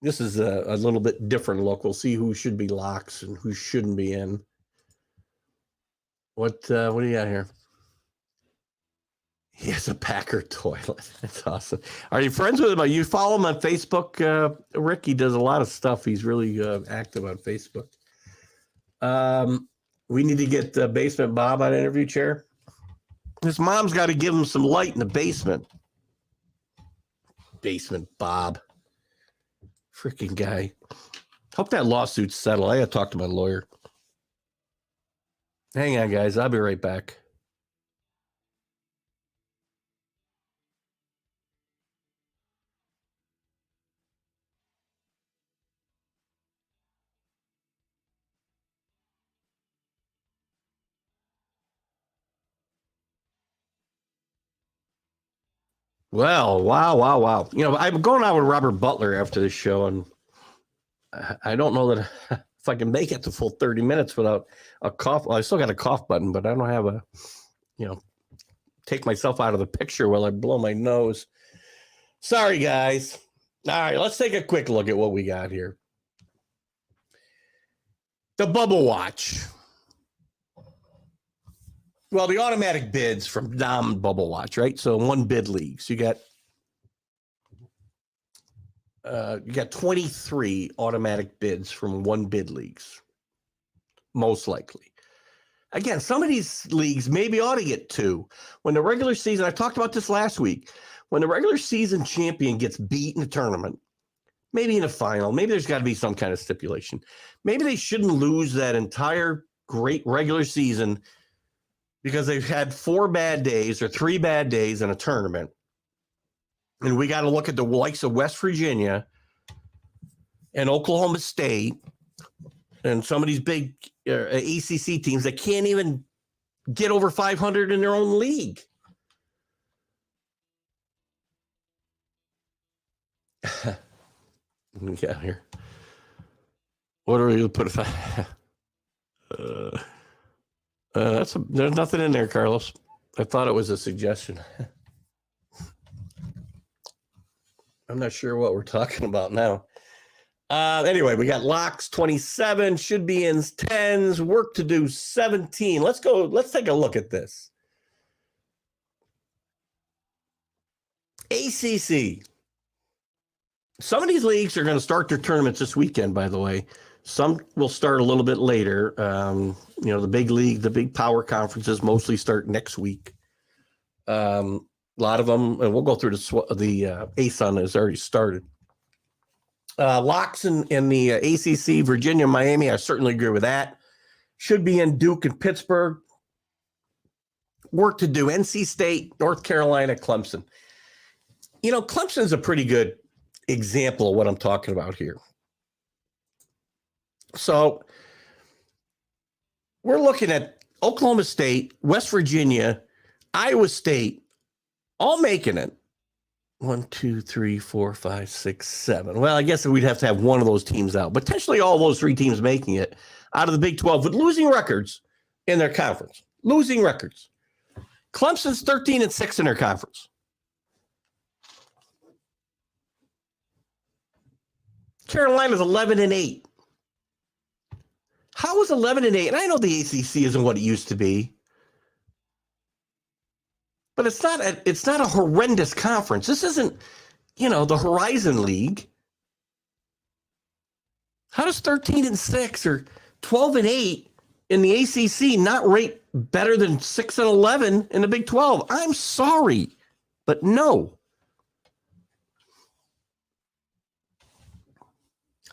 This is a little bit different look. We'll see who should be locks and who shouldn't be in. What do you got here? He has a Packer toilet. That's awesome. Are you friends with him? You follow him on Facebook, Rick? He does a lot of stuff. He's really active on Facebook. We need to get Basement Bob on interview chair. His mom's got to give him some light in the basement. Basement Bob. Freaking guy. Hope that lawsuit's settled. I got to talk to my lawyer. Hang on, guys. I'll be right back. Well, wow. You know, I'm going out with Robert Butler after this show, and I don't know that if I can make it the full 30 minutes without a cough. Well, I still got a cough button, but I don't have a, take myself out of the picture while I blow my nose. Sorry, guys. All right, let's take a quick look at what we got here. The Bubble Watch. Well, the automatic bids from Dom Bubble Watch, right? So 1 bid leagues. You got 23 automatic bids from 1 bid leagues, most likely. Again, some of these leagues maybe ought to get 2. When the regular season, I talked about this last week, when the regular season champion gets beat in a tournament, maybe in a final, maybe there's got to be some kind of stipulation. Maybe they shouldn't lose that entire great regular season because they've had 4 bad days or 3 bad days in a tournament. And we got to look at the likes of West Virginia and Oklahoma State and some of these big ACC teams that can't even get over 500 in their own league. What do we got here? What are we going to put? There's nothing in there, Carlos. I thought it was a suggestion. I'm not sure what we're talking about now. Anyway, we got locks 27, should be in 10s, work to do 17. Let's go. Let's take a look at this. ACC. Some of these leagues are going to start their tournaments this weekend, by the way. Some will start a little bit later. The big league, the big power conferences mostly start next week. A lot of them, and we'll go through the ASUN has already started. Locks in the ACC, Virginia, Miami, I certainly agree with that. Should be in Duke and Pittsburgh. Work to do, NC State, North Carolina, Clemson. Clemson's a pretty good example of what I'm talking about here. So we're looking at Oklahoma State, West Virginia, Iowa State, all making it. 1, 2, 3, 4, 5, 6, 7. Well, I guess we'd have to have one of those teams out. Potentially all those 3 teams making it out of the Big 12 with losing records in their conference. Losing records. Clemson's 13-6 in their conference. Carolina's 11-8. How is 11-8? And I know the ACC isn't what it used to be, but it's not a horrendous conference. This isn't, the Horizon League. How does 13-6 or 12-8 in the ACC not rate better than 6-11 in the Big 12? I'm sorry, but no.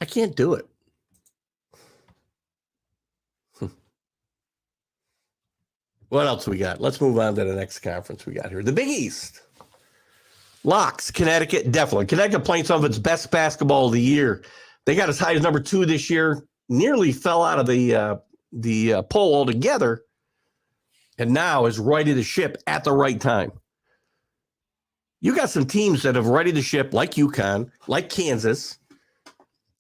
I can't do it. What else we got? Let's move on to the next conference we got here. The Big East. Locks, Connecticut, definitely. Connecticut playing some of its best basketball of the year. They got as high as number 2 this year. Nearly fell out of the poll altogether. And now is righted the ship at the right time. You got some teams that have righted the ship like UConn, like Kansas,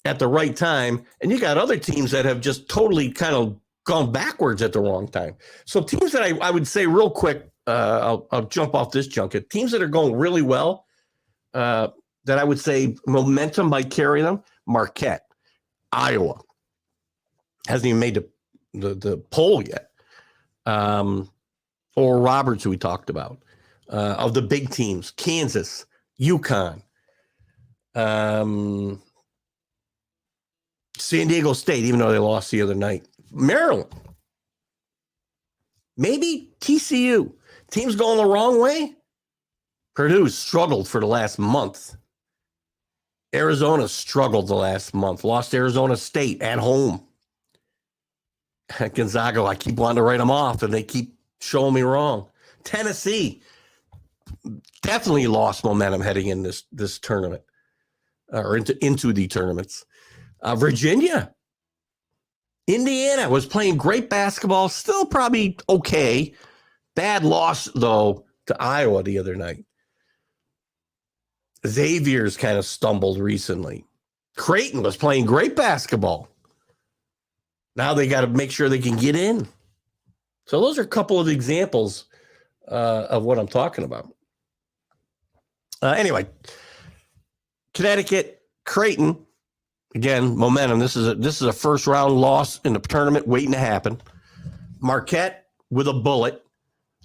at the right time. And you got other teams that have just totally kind of gone backwards at the wrong time. So teams that I would say real quick, I'll jump off this junket. Teams that are going really well, that I would say momentum might carry them. Marquette, Iowa, hasn't even made the poll yet. Or Roberts, who we talked about, of the big teams. Kansas, UConn, San Diego State, even though they lost the other night. Maryland, maybe TCU. Teams going the wrong way. Purdue struggled for the last month. Arizona struggled the last month, lost Arizona State at home. Gonzaga, I keep wanting to write them off, and they keep showing me wrong. Tennessee definitely lost momentum heading in this tournament, or into the tournaments. Virginia, Indiana was playing great basketball, still probably okay. Bad loss, though, to Iowa the other night. Xavier's kind of stumbled recently. Creighton was playing great basketball. Now they got to make sure they can get in. So those are a couple of examples of what I'm talking about. Anyway, Connecticut, Creighton, again, momentum. This is a first round loss in the tournament waiting to happen. Marquette with a bullet.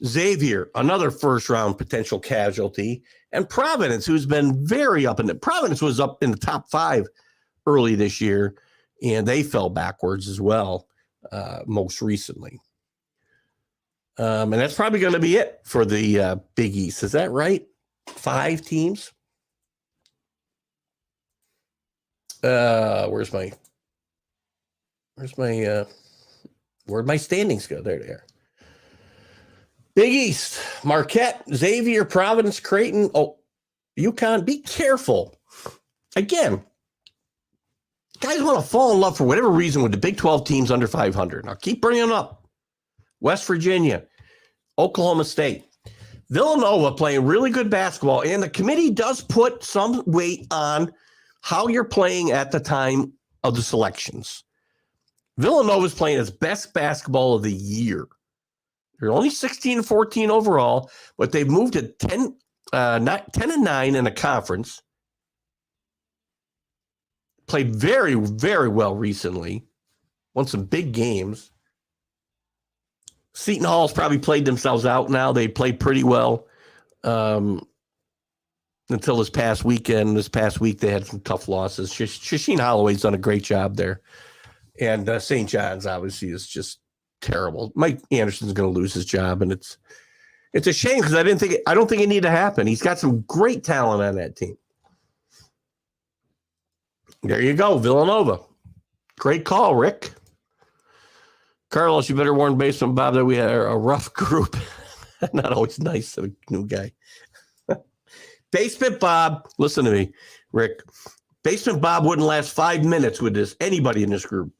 Xavier, another first round potential casualty. And Providence, who's been very up in the Providence was up in the top 5 early this year, and they fell backwards as well most recently. And that's probably going to be it for the Big East. Is that right? 5 teams? Where'd my standings go? There they are. Big East, Marquette, Xavier, Providence, Creighton. Oh, UConn, be careful. Again, guys want to fall in love for whatever reason with the Big 12 teams under 500. I'll keep bringing them up. West Virginia, Oklahoma State, Villanova playing really good basketball, and the committee does put some weight on how you're playing at the time of the selections. Villanova's playing its best basketball of the year. They're only 16-14 overall, but they've moved to 10-9 in a conference. Played very, very well recently. Won some big games. Seton Hall's probably played themselves out now. They played pretty well until this past weekend. This past week, they had some tough losses. Shasheen Holloway's done a great job there. And St. John's, obviously, is just terrible. Mike Anderson's going to lose his job, and it's a shame because I don't think it needed to happen. He's got some great talent on that team. There you go, Villanova. Great call, Rick. Carlos, you better warn Basement Bob that we had a rough group. Not always nice to a new guy. Basement Bob, listen to me, Rick. Basement Bob wouldn't last 5 minutes with anybody in this group.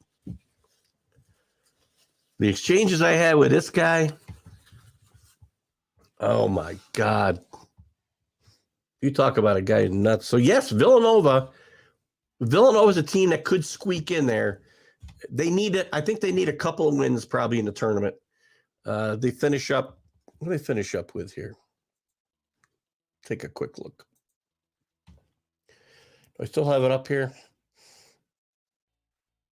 The exchanges I had with this guy, oh my God. You talk about a guy nuts. So yes, Villanova is a team that could squeak in there. They need it. I think they need a couple of wins probably in the tournament. They finish up. What do they finish up with here? Take a quick look. Do I still have it up here?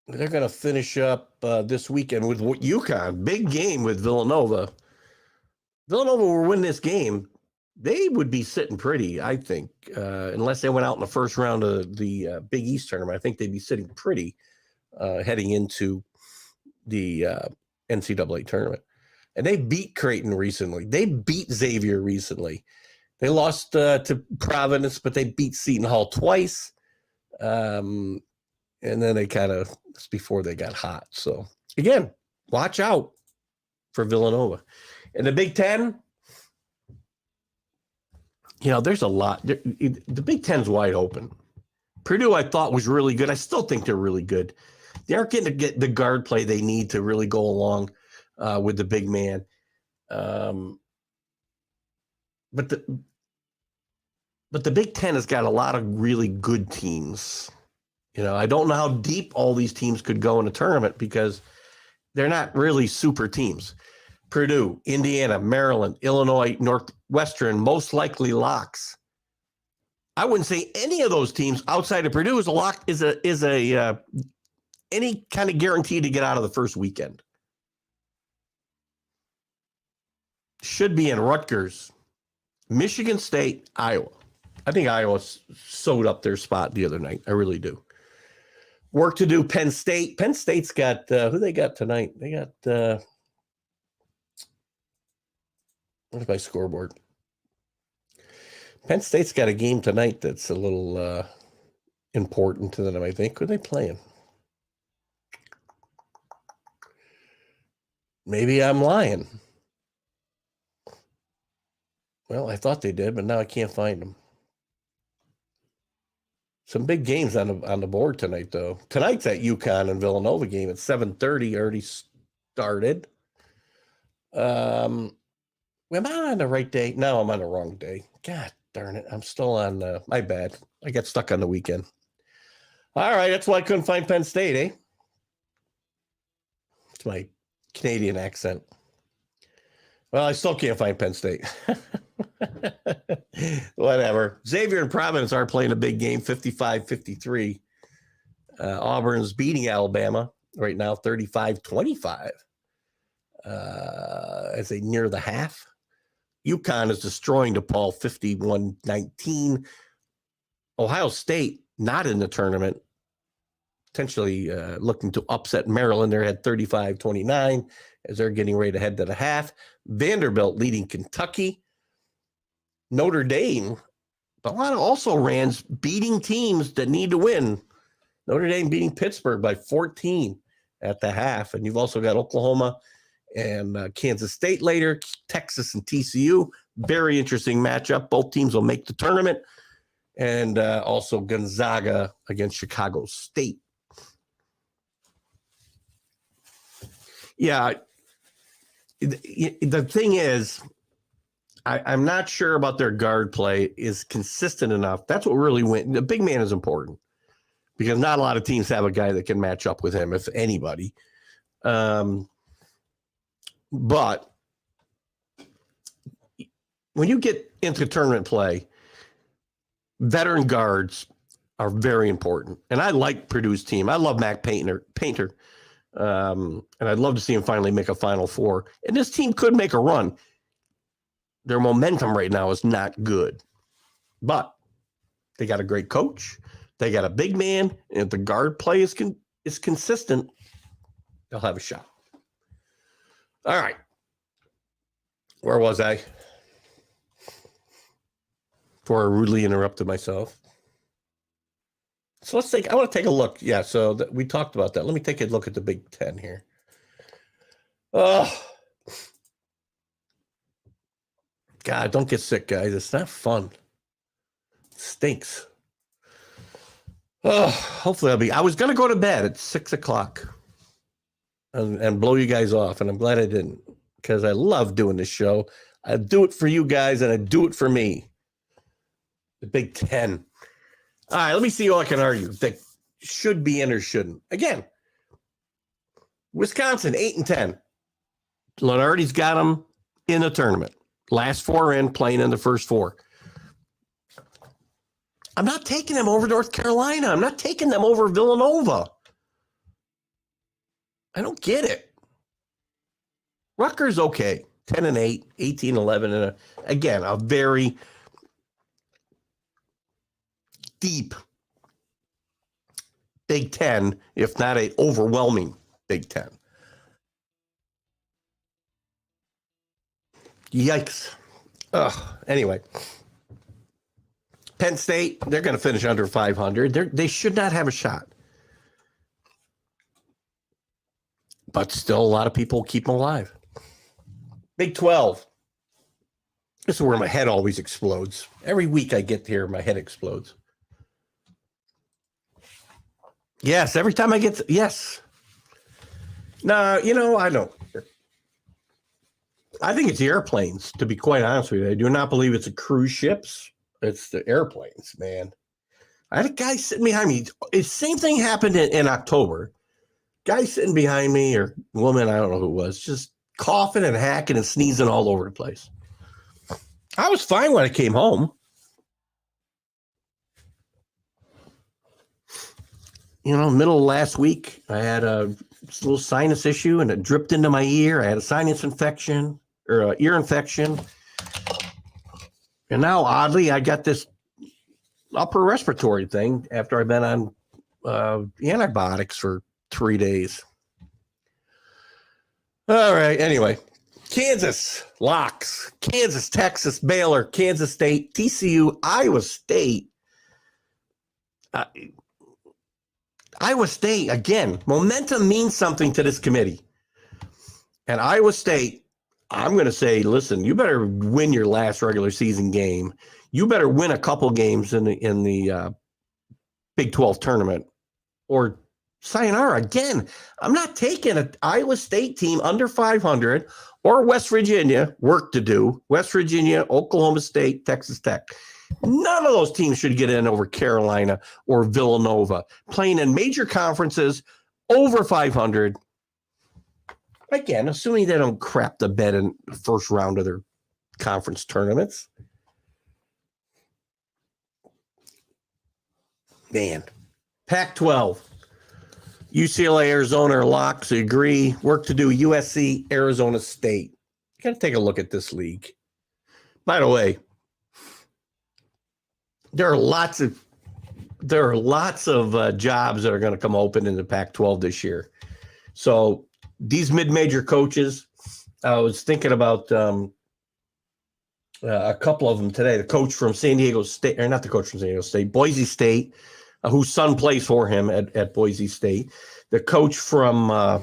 They're going to finish up this weekend with UConn. Big game with Villanova. Villanova will win this game. They would be sitting pretty, I think, unless they went out in the first round of the Big East tournament. I think they'd be sitting pretty heading into the NCAA tournament. And they beat Creighton recently. They beat Xavier recently. They lost to Providence, but they beat Seton Hall twice. And then it's before they got hot. So, again, watch out for Villanova. In the Big Ten, there's a lot. The Big Ten's wide open. Purdue, I thought, was really good. I still think they're really good. They aren't getting to get the guard play they need to really go along with the big man. But the Big Ten has got a lot of really good teams. I don't know how deep all these teams could go in a tournament because they're not really super teams. Purdue, Indiana, Maryland, Illinois, Northwestern, most likely locks. I wouldn't say any of those teams outside of Purdue is a lock. Is any kind of guarantee to get out of the first weekend. Should be in Rutgers, Michigan State, Iowa. I think Iowa sewed up their spot the other night. I really do. Work to do. Penn State. Penn State's got who they got tonight? They got where's my scoreboard? Penn State's got a game tonight that's a little important to them, I think. Who are they playing? Maybe I'm lying. Well, I thought they did, but now I can't find them. Some big games on the board tonight, though. Tonight's that UConn and Villanova game at 7:30 already started. Am I on the right day? No, I'm on the wrong day. God darn it. I'm still on, my bad. I got stuck on the weekend. All right, that's why I couldn't find Penn State, eh? It's my Canadian accent. Well, I still can't find Penn State. Whatever. Xavier and Providence are playing a big game, 55-53. Auburn's beating Alabama right now, 35-25. As they near the half. UConn is destroying DePaul, 51-19. Ohio State, not in the tournament, potentially looking to upset Maryland. They're at 35-29 as they're getting ready to head to the half. Vanderbilt leading Kentucky. Notre Dame, but a lot of also rans beating teams that need to win. Notre Dame beating Pittsburgh by 14 at the half. And you've also got Oklahoma and Kansas State later, Texas and TCU. Very interesting matchup. Both teams will make the tournament. And also Gonzaga against Chicago State. Yeah. The thing is, I'm not sure about their guard play is consistent enough. That's what really went. The big man is important because not a lot of teams have a guy that can match up with him, if anybody. But when you get into tournament play, veteran guards are very important. And I like Purdue's team. I love Mac Painter. And I'd love to see him finally make a Final Four. And this team could make a run. Their momentum right now is not good. But they got a great coach. They got a big man. And if the guard play is consistent, they'll have a shot. All right. Where was I? Before I rudely interrupted myself. So I want to take a look. Yeah, so we talked about that. Let me take a look at the Big Ten here. Oh, God, don't get sick, guys. It's not fun. It stinks. Oh, hopefully I was going to go to bed at 6 o'clock and blow you guys off, and I'm glad I didn't because I love doing this show. I do it for you guys, and I do it for me. The Big Ten. All right, let me see what I can argue that should be in or shouldn't. Again, Wisconsin, 8-10. Lenardi's got them in the tournament. Last four in, playing in the first four. I'm not taking them over North Carolina. I'm not taking them over Villanova. I don't get it. Rutgers, okay. 10-8, 18-11. And again, a very deep Big Ten, if not an overwhelming Big Ten. Yikes. Anyway. Penn State, they're going to finish under 500. They should not have a shot. But still, a lot of people keep them alive. Big 12. This is where my head always explodes. Every week I get here, my head explodes. Yes, every time I get yes. No, I don't. I think it's the airplanes, to be quite honest with you. I do not believe it's the cruise ships. It's the airplanes, man. I had a guy sitting behind me. The same thing happened in October. Guy sitting behind me, or woman, I don't know who it was, just coughing and hacking and sneezing all over the place. I was fine when I came home. Middle of last week, I had a little sinus issue and it dripped into my ear. I had a sinus infection or ear infection. And now, oddly, I got this upper respiratory thing after I've been on antibiotics for 3 days. All right. Anyway, Kansas locks. Kansas, Texas, Baylor, Kansas State, TCU, Iowa State. Iowa State, again, momentum means something to this committee. And Iowa State, I'm going to say, listen, you better win your last regular season game. You better win a couple games in the Big 12 tournament, or sayonara. Again, I'm not taking an Iowa State team under 500 or West Virginia, work to do. West Virginia, Oklahoma State, Texas Tech. None of those teams should get in over Carolina or Villanova. Playing in major conferences over 500. Again, assuming they don't crap the bed in the first round of their conference tournaments. Man, Pac-12. UCLA, Arizona are locks. Agree. Work to do. USC, Arizona State. You got to take a look at this league. By the way, there are lots of jobs that are going to come open in the Pac-12 this year. So these mid-major coaches, I was thinking about a couple of them today. The coach from San Diego State, or not the coach from San Diego State, Boise State, whose son plays for him at Boise State. The coach from where's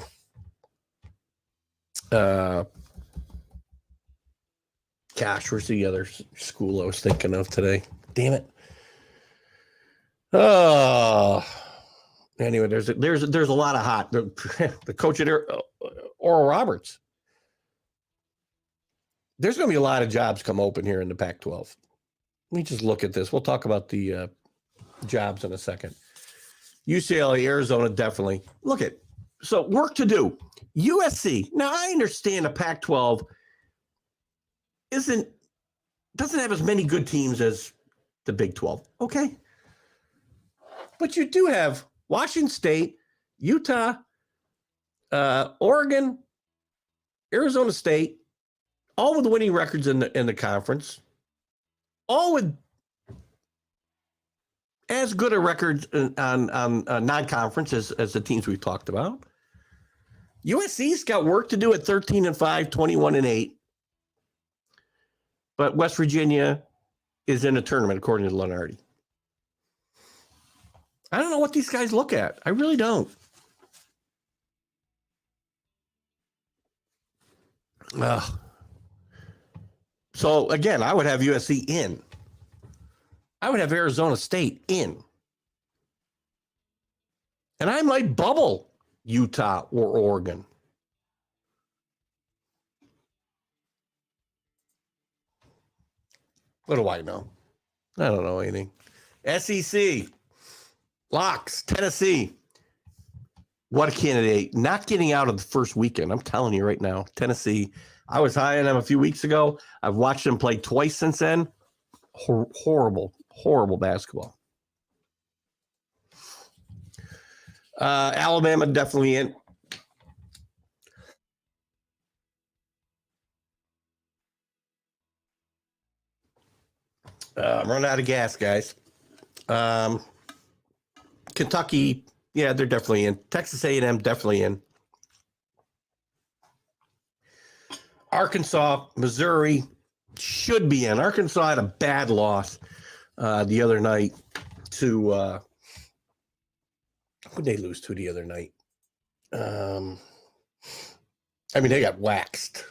the other school I was thinking of today? Damn it. Anyway, there's a lot of hot. The coach at Oral Roberts. There's going to be a lot of jobs come open here in the Pac-12. Let me just look at this. We'll talk about the jobs in a second. UCLA, Arizona, definitely. Look at, so work to do. USC. Now, I understand the Pac-12 doesn't have as many good teams as the Big 12. Okay. But you do have Washington State, Utah, Oregon, Arizona State, all with winning records in the conference, all with as good a record on non-conference as the teams we've talked about. USC's got work to do at 13-5, 21-8. But West Virginia is in a tournament, according to Lunardi. I don't know what these guys look at. I really don't. So, again, I would have USC in. I would have Arizona State in. And I might bubble Utah or Oregon. What do I know? I don't know anything. SEC. Locks. Tennessee. What a candidate. Not getting out of the first weekend. I'm telling you right now. Tennessee. I was high on them a few weeks ago. I've watched them play twice since then. Horrible basketball. Alabama definitely in. I'm running out of gas, guys. Kentucky, yeah, they're definitely in. Texas A&M definitely in. Arkansas, Missouri should be in. Arkansas had a bad loss the other night to who did they lose to the other night? They got waxed.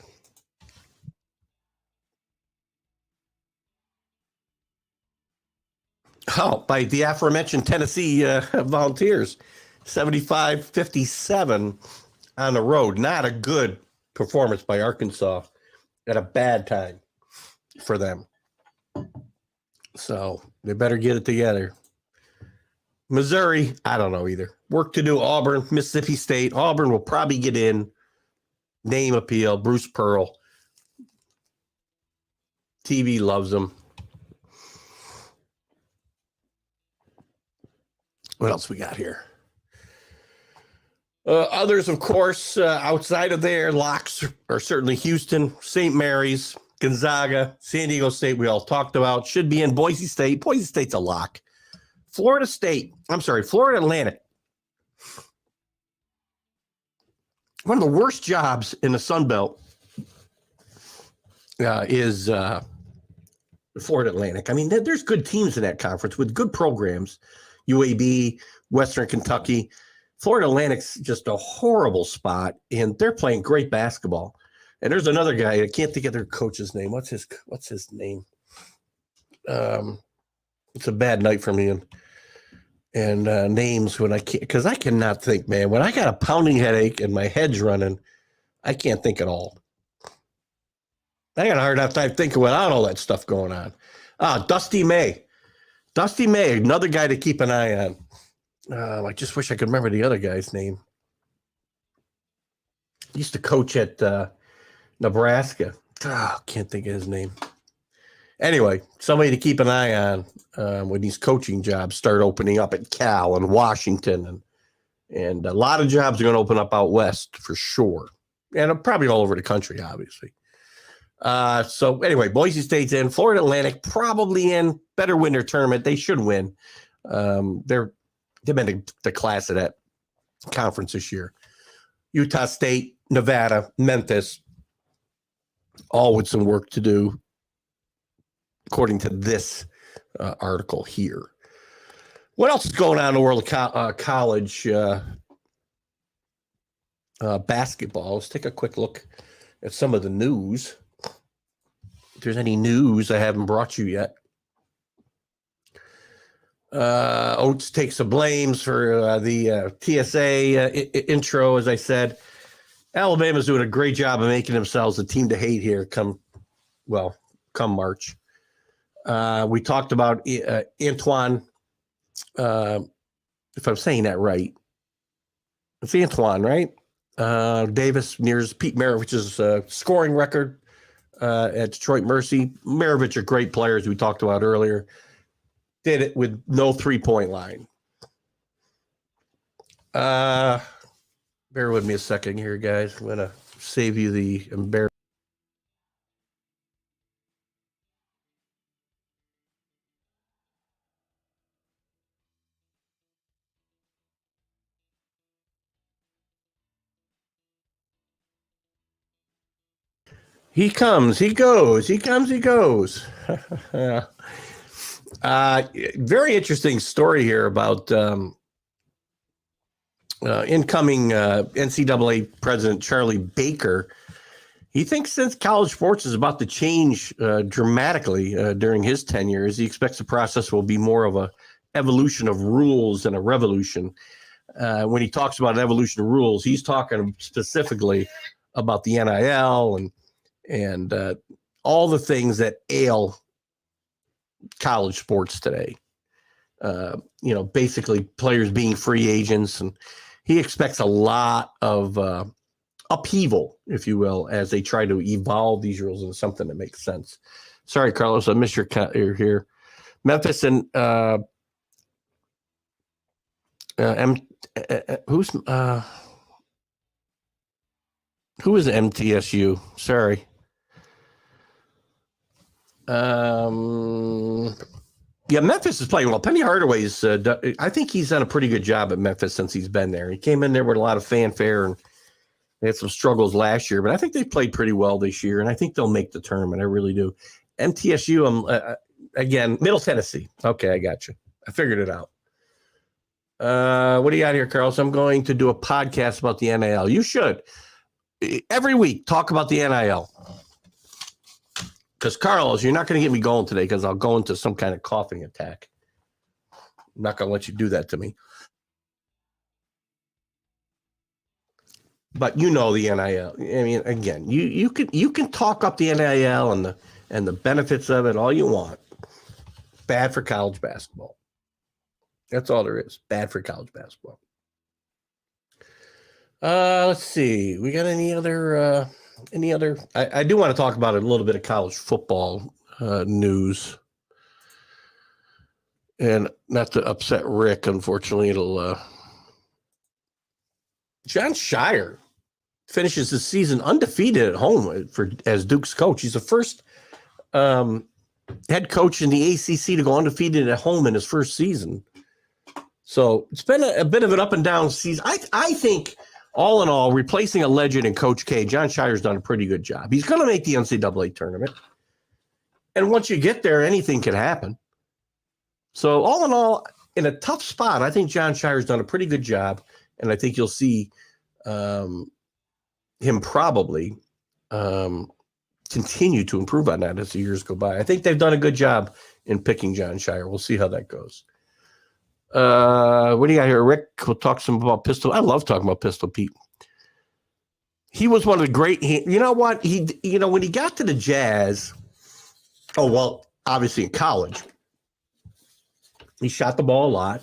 Oh, by the aforementioned Tennessee Volunteers, 75-57 on the road. Not a good performance by Arkansas at a bad time for them. So they better get it together. Missouri, I don't know either. Work to do. Auburn, Mississippi State. Auburn will probably get in. Name appeal. Bruce Pearl. TV loves them. What else we got here? Others, of course, outside of their locks are certainly Houston, St. Mary's, Gonzaga, San Diego State, we all talked about. Should be in Boise State. Boise State's a lock. Florida Atlantic. One of the worst jobs in the Sun Belt is Florida Atlantic. I mean, there's good teams in that conference with good programs. UAB, Western Kentucky. Florida Atlantic's just a horrible spot, and they're playing great basketball. And there's another guy, I can't think of their coach's name. What's his name? It's a bad night for me and names when I can't, because I cannot think, man. When I got a pounding headache and my head's running, I can't think at all. I got a hard enough time thinking without all that stuff going on. Dusty May. Dusty May, another guy to keep an eye on. I just wish I could remember the other guy's name. He used to coach at Nebraska. Can't think of his name. Anyway, somebody to keep an eye on when these coaching jobs start opening up at Cal and Washington. And a lot of jobs are going to open up out west for sure. And probably all over the country, obviously. So anyway, Boise State's in. Florida Atlantic probably in. Better win their tournament. They should win. They've been the class of that conference this year. Utah State, Nevada, Memphis, all with some work to do, according to this article here. What else is going on in the world of college basketball? Let's take a quick look at some of the news. If there's any news I haven't brought you yet. Oates takes the blames for the TSA intro, as I said. Alabama's doing a great job of making themselves a team to hate here come March. We talked about Antoine, if I'm saying that right. It's Antoine, right? Davis nears Pete Maravich's scoring record at Detroit Mercy. Maravich are great players we talked about earlier. Did it with no three-point line. Bear with me a second here, guys. I'm going to save you the embarrassment. He comes, he goes. He comes, he goes. Very interesting story here about incoming NCAA president Charlie Baker. He thinks since college sports is about to change dramatically during his tenure, he expects the process will be more of a evolution of rules than a revolution. When he talks about an evolution of rules, he's talking specifically about the NIL and all the things that ail college sports today. Basically players being free agents, and he expects a lot of upheaval, if you will, as they try to evolve these rules into something that makes sense. Sorry, Carlos, I missed your cut here. Memphis and who is MTSU? Sorry. Memphis is playing well. Penny Hardaway's, I think he's done a pretty good job at Memphis since he's been there. He came in there with a lot of fanfare and they had some struggles last year, but I think they played pretty well this year, and I think they'll make the tournament. I really do. MTSU, again, Middle Tennessee. Okay, I got you. I figured it out. What do you got here, Carlos? I'm going to do a podcast about the NIL. You should. Every week, talk about the NIL. Because, Carlos, you're not going to get me going today because I'll go into some kind of coughing attack. I'm not going to let you do that to me. But you know the NIL. I mean, again, you can talk up the NIL and the benefits of it all you want. Bad for college basketball. That's all there is. Bad for college basketball. Let's see. We got any other? I do want to talk about a little bit of college football news, and not to upset Rick. Unfortunately, it'll. John Shire finishes the season undefeated at home as Duke's coach. He's the first head coach in the ACC to go undefeated at home in his first season. So it's been a bit of an up and down season. I think, all in all, replacing a legend in Coach K, John Shire's done a pretty good job. He's going to make the NCAA tournament. And once you get there, anything can happen. So all in all, in a tough spot. I think Jon Scheyer's done a pretty good job, and I think you'll see him probably continue to improve on that as the years go by. I think they've done a good job in picking Jon Scheyer. We'll see how that goes. What do you got here, Rick? We'll talk some about Pistol. I love talking about Pistol Pete. He was one of the great. You know what? When he got to the Jazz. Oh well, obviously in college, he shot the ball a lot,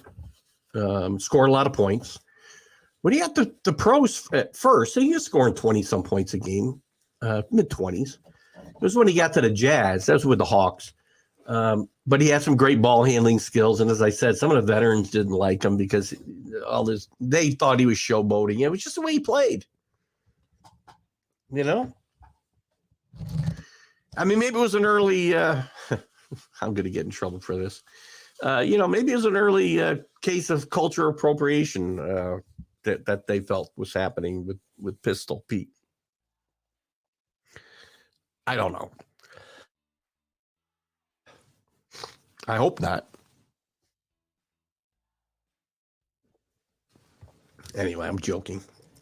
scored a lot of points. When he got the pros at first, he was scoring 20-some points a game, mid-20s. It was when he got to the Jazz. That was with the Hawks. But he had some great ball handling skills. And as I said, some of the veterans didn't like him because they thought he was showboating. It was just the way he played. You know? I mean, maybe it was an early I'm going to get in trouble for this. Maybe it was an early case of culture appropriation that they felt was happening with Pistol Pete. I don't know. I hope not. Anyway, I'm joking.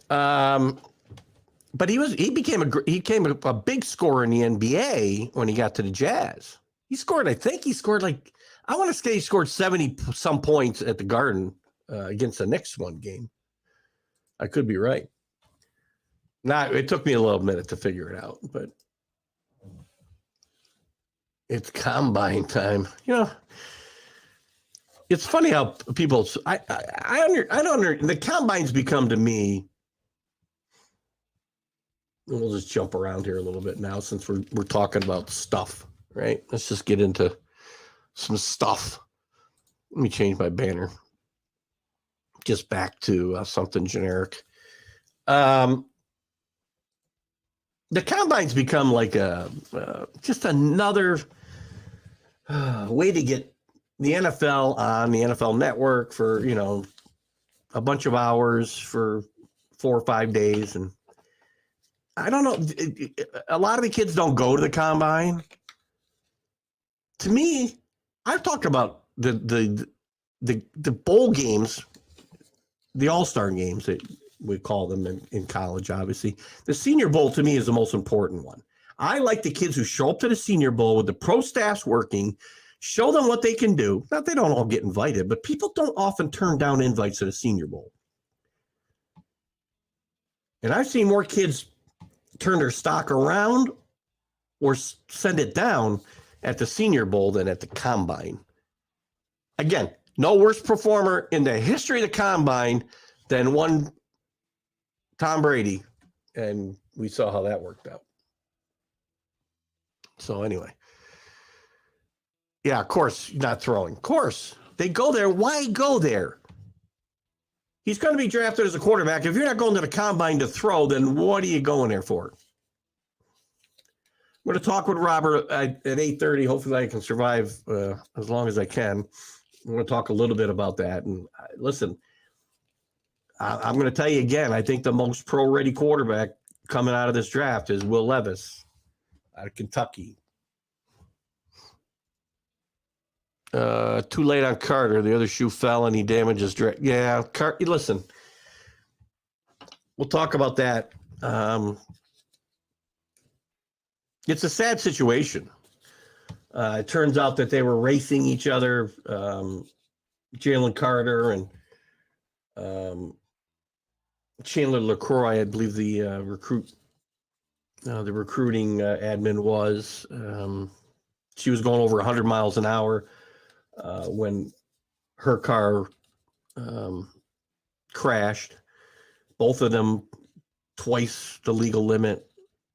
But he became a big scorer in the NBA when he got to the Jazz. He scored, I want to say he scored 70-some points at the Garden against the Knicks one game. I could be right. It took me a little minute to figure it out, but it's combine time. It's funny how people. I don't. The combines become to me. We'll just jump around here a little bit now since we're talking about stuff, right? Let's just get into some stuff. Let me change my banner. Just back to something generic. The combines become like just another way to get the NFL on the NFL Network for, a bunch of hours for 4 or 5 days. And I don't know, a lot of the kids don't go to the combine. To me, I've talked about the bowl games, the all-star games that we call them in college, obviously. The Senior Bowl to me is the most important one. I like the kids who show up to the Senior Bowl with the pro staffs working, show them what they can do. Not they don't all get invited, but people don't often turn down invites to the Senior Bowl. And I've seen more kids turn their stock around or send it down at the Senior Bowl than at the Combine. Again, no worse performer in the history of the Combine than one Tom Brady, and we saw how that worked out. So anyway, yeah, of course, not throwing. Of course, they go there. Why go there? He's going to be drafted as a quarterback. If you're not going to the Combine to throw, then what are you going there for? I'm going to talk with Robert at 8:30. Hopefully I can survive as long as I can. I'm going to talk a little bit about that. And listen, I'm going to tell you again, I think the most pro-ready quarterback coming out of this draft is Will Levis out of Kentucky. Too late on Carter. The other shoe fell and he damages. Yeah, listen, we'll talk about that. It's a sad situation. It turns out that they were racing each other, Jalen Carter and Chandler LaCroix, I believe the recruiting admin was. She was going over 100 miles an hour when her car crashed. Both of them twice the legal limit.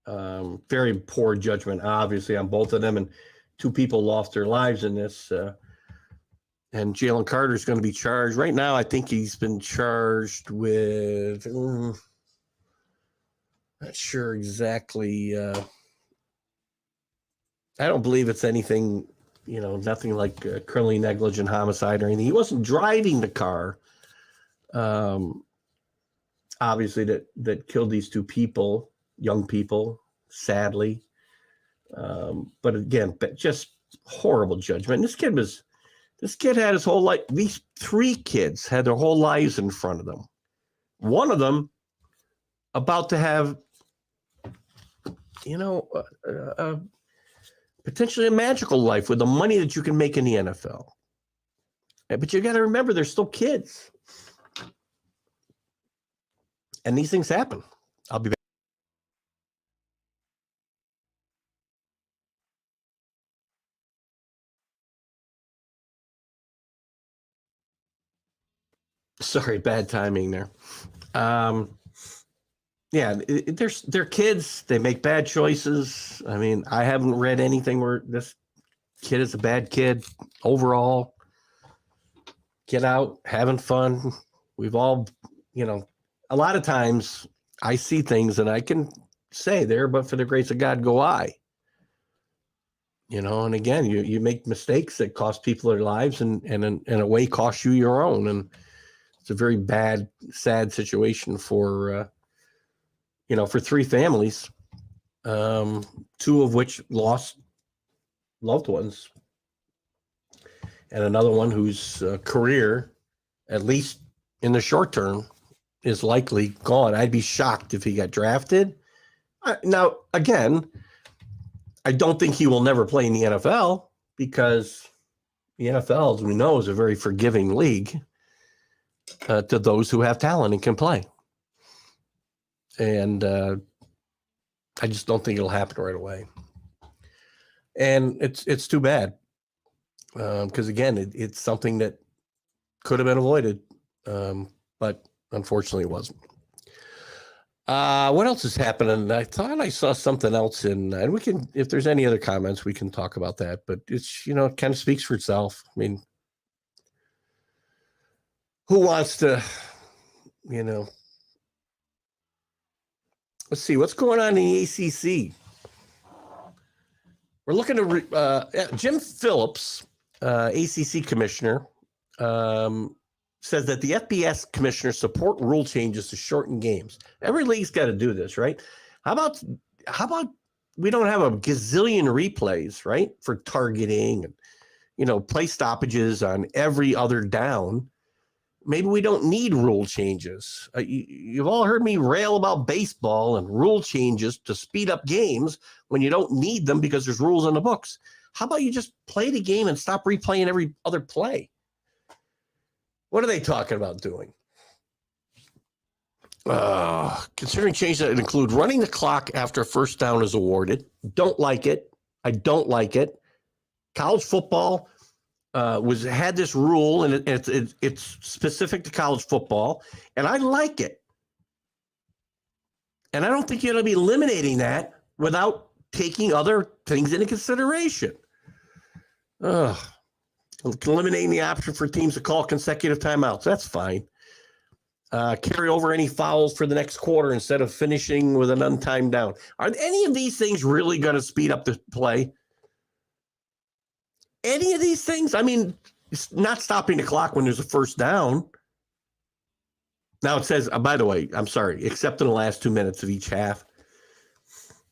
Very poor judgment, obviously, on both of them. And 2 people lost their lives in this. And Jalen Carter's going to be charged. Right now, I think he's been charged with, not sure exactly. I don't believe it's anything, nothing like criminally negligent homicide or anything. He wasn't driving the car, obviously, that killed these 2 people, young people, sadly. But again, just horrible judgment. And this kid was This kid had his whole life. These 3 kids had their whole lives in front of them. One of them about to have, potentially a magical life with the money that you can make in the NFL. But you got to remember, they're still kids. And these things happen. I'll be back. Sorry, bad timing there. They're kids. They make bad choices. I mean, I haven't read anything where this kid is a bad kid overall. Get out, having fun. We've all, a lot of times I see things and I can say there, but for the grace of God, go I. And again, you make mistakes that cost people their lives and in a way cost you your own. And it's a very bad, sad situation for 3 families, 2 of which lost loved ones, and another one whose career, at least in the short term, is likely gone. I'd be shocked if he got drafted. Now, again, I don't think he will never play in the NFL because the NFL, as we know, is a very forgiving league to those who have talent and can play. And I just don't think it'll happen right away. And it's too bad because, again, it's something that could have been avoided, but unfortunately it wasn't. What else is happening? I thought I saw something else and we can, if there's any other comments, we can talk about that. But it's, it kind of speaks for itself. I mean, who wants to, let's see what's going on in the ACC. We're looking to Jim Phillips, ACC commissioner, says that the FBS commissioners support rule changes to shorten games. Every league's got to do this, right? How about we don't have a gazillion replays, right, for targeting and play stoppages on every other down. Maybe we don't need rule changes. You've all heard me rail about baseball and rule changes to speed up games when you don't need them because there's rules on the books. How about you just play the game and stop replaying every other play? What are they talking about doing? Considering changes that include running the clock after a first down is awarded. Don't like it. I don't like it. College football had this rule, and it's specific to college football, and I like it. And I don't think you're going to be eliminating that without taking other things into consideration. Eliminating the option for teams to call consecutive timeouts. That's fine. Carry over any fouls for the next quarter instead of finishing with an untimed down. Are any of these things really going to speed up the play? Any of these things? I mean, it's not stopping the clock when there's a first down. Now it says, by the way, I'm sorry, except in the last 2 minutes of each half.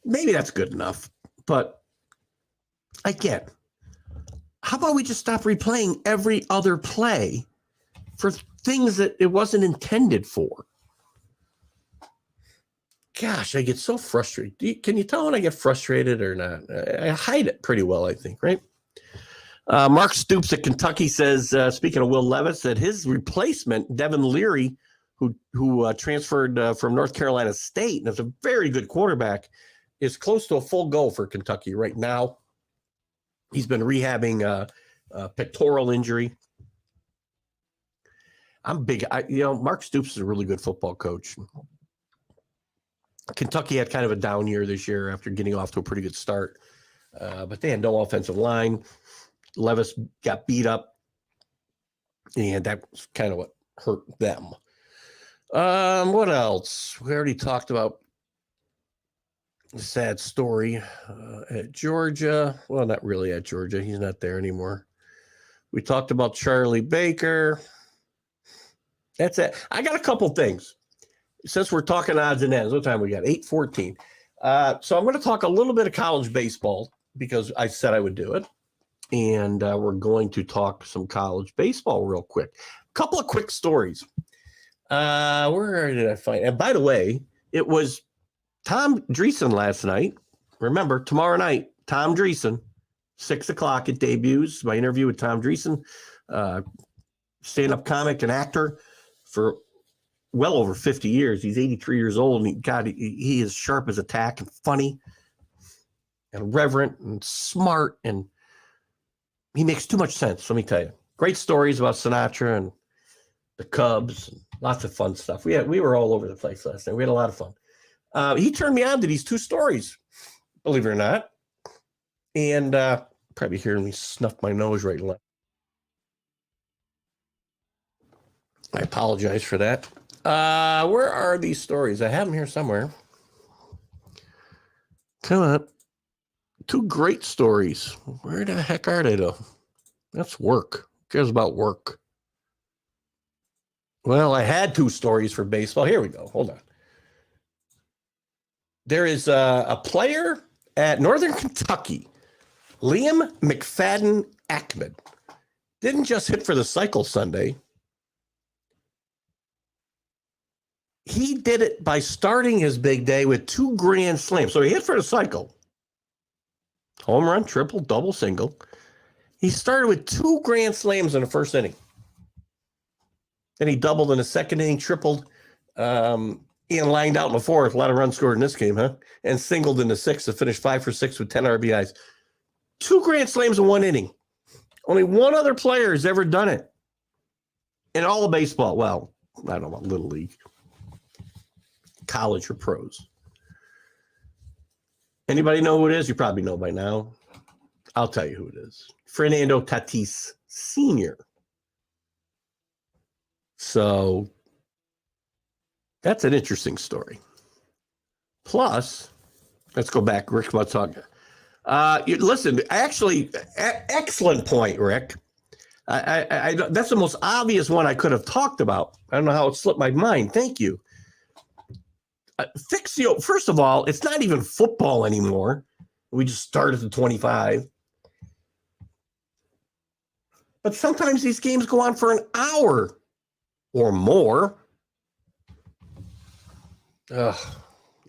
Maybe that's good enough. But again, how about we just stop replaying every other play for things that it wasn't intended for? Gosh, I get so frustrated. Can you tell when I get frustrated or not? I hide it pretty well, I think, right? Mark Stoops at Kentucky says, speaking of Will Levis, that his replacement, Devin Leary, who transferred from North Carolina State and is a very good quarterback, is close to a full go for Kentucky right now. He's been rehabbing a pectoral injury. I'm big. Mark Stoops is a really good football coach. Kentucky had kind of a down year this year after getting off to a pretty good start, but they had no offensive line. Levis got beat up, and that was kind of what hurt them. What else? We already talked about the sad story at Georgia. Well, not really at Georgia. He's not there anymore. We talked about Charlie Baker. That's it. I got a couple things. Since we're talking odds and ends, what time we got? 8:14. So I'm going to talk a little bit of college baseball because I said I would do it. and we're going to talk some college baseball real quick. A couple of quick stories. Where did I find? And by the way, it was Tom Dreesen last night. Remember, tomorrow night, Tom Dreesen, 6 o'clock, it debuts. My interview with Tom Dreesen, stand-up comic and actor for well over 50 years. He's 83 years old, and he is sharp as a tack and funny and reverent and smart, and he makes too much sense, let me tell you. Great stories about Sinatra and the Cubs, and lots of fun stuff. We were all over the place last night. We had a lot of fun. He turned me on to these two stories, believe it or not. And probably hearing me snuff my nose right and left. I apologize for that. Where are these stories? I have them here somewhere. Come on. Two great stories. Where the heck are they, though? That's work. Who cares about work? Well, I had two stories for baseball. Here we go. Hold on. There is a player at Northern Kentucky, Liam McFadden Ackman, didn't just hit for the cycle Sunday. He did it by starting his big day with 2 grand slams. So he hit for the cycle. Home run, triple, double, single. He started with 2 grand slams in the first inning. Then he doubled in the second inning, tripled, and lined out in the fourth. A lot of runs scored in this game, huh? And singled in the sixth to finish 5 for 6 with 10 RBIs. 2 grand slams in 1 inning. Only one other player has ever done it in all of baseball. Well, I don't know about Little League, college or pros. Anybody know who it is? You probably know by now. I'll tell you who it is. Fernando Tatis Sr. So that's an interesting story. Plus, let's go back. Rick's about to talk. Listen, actually, excellent point, Rick. I that's the most obvious one I could have talked about. I don't know how it slipped my mind. Thank you. Fixio, first of all, it's not even football anymore. We just started at 25. But sometimes these games go on for an hour or more.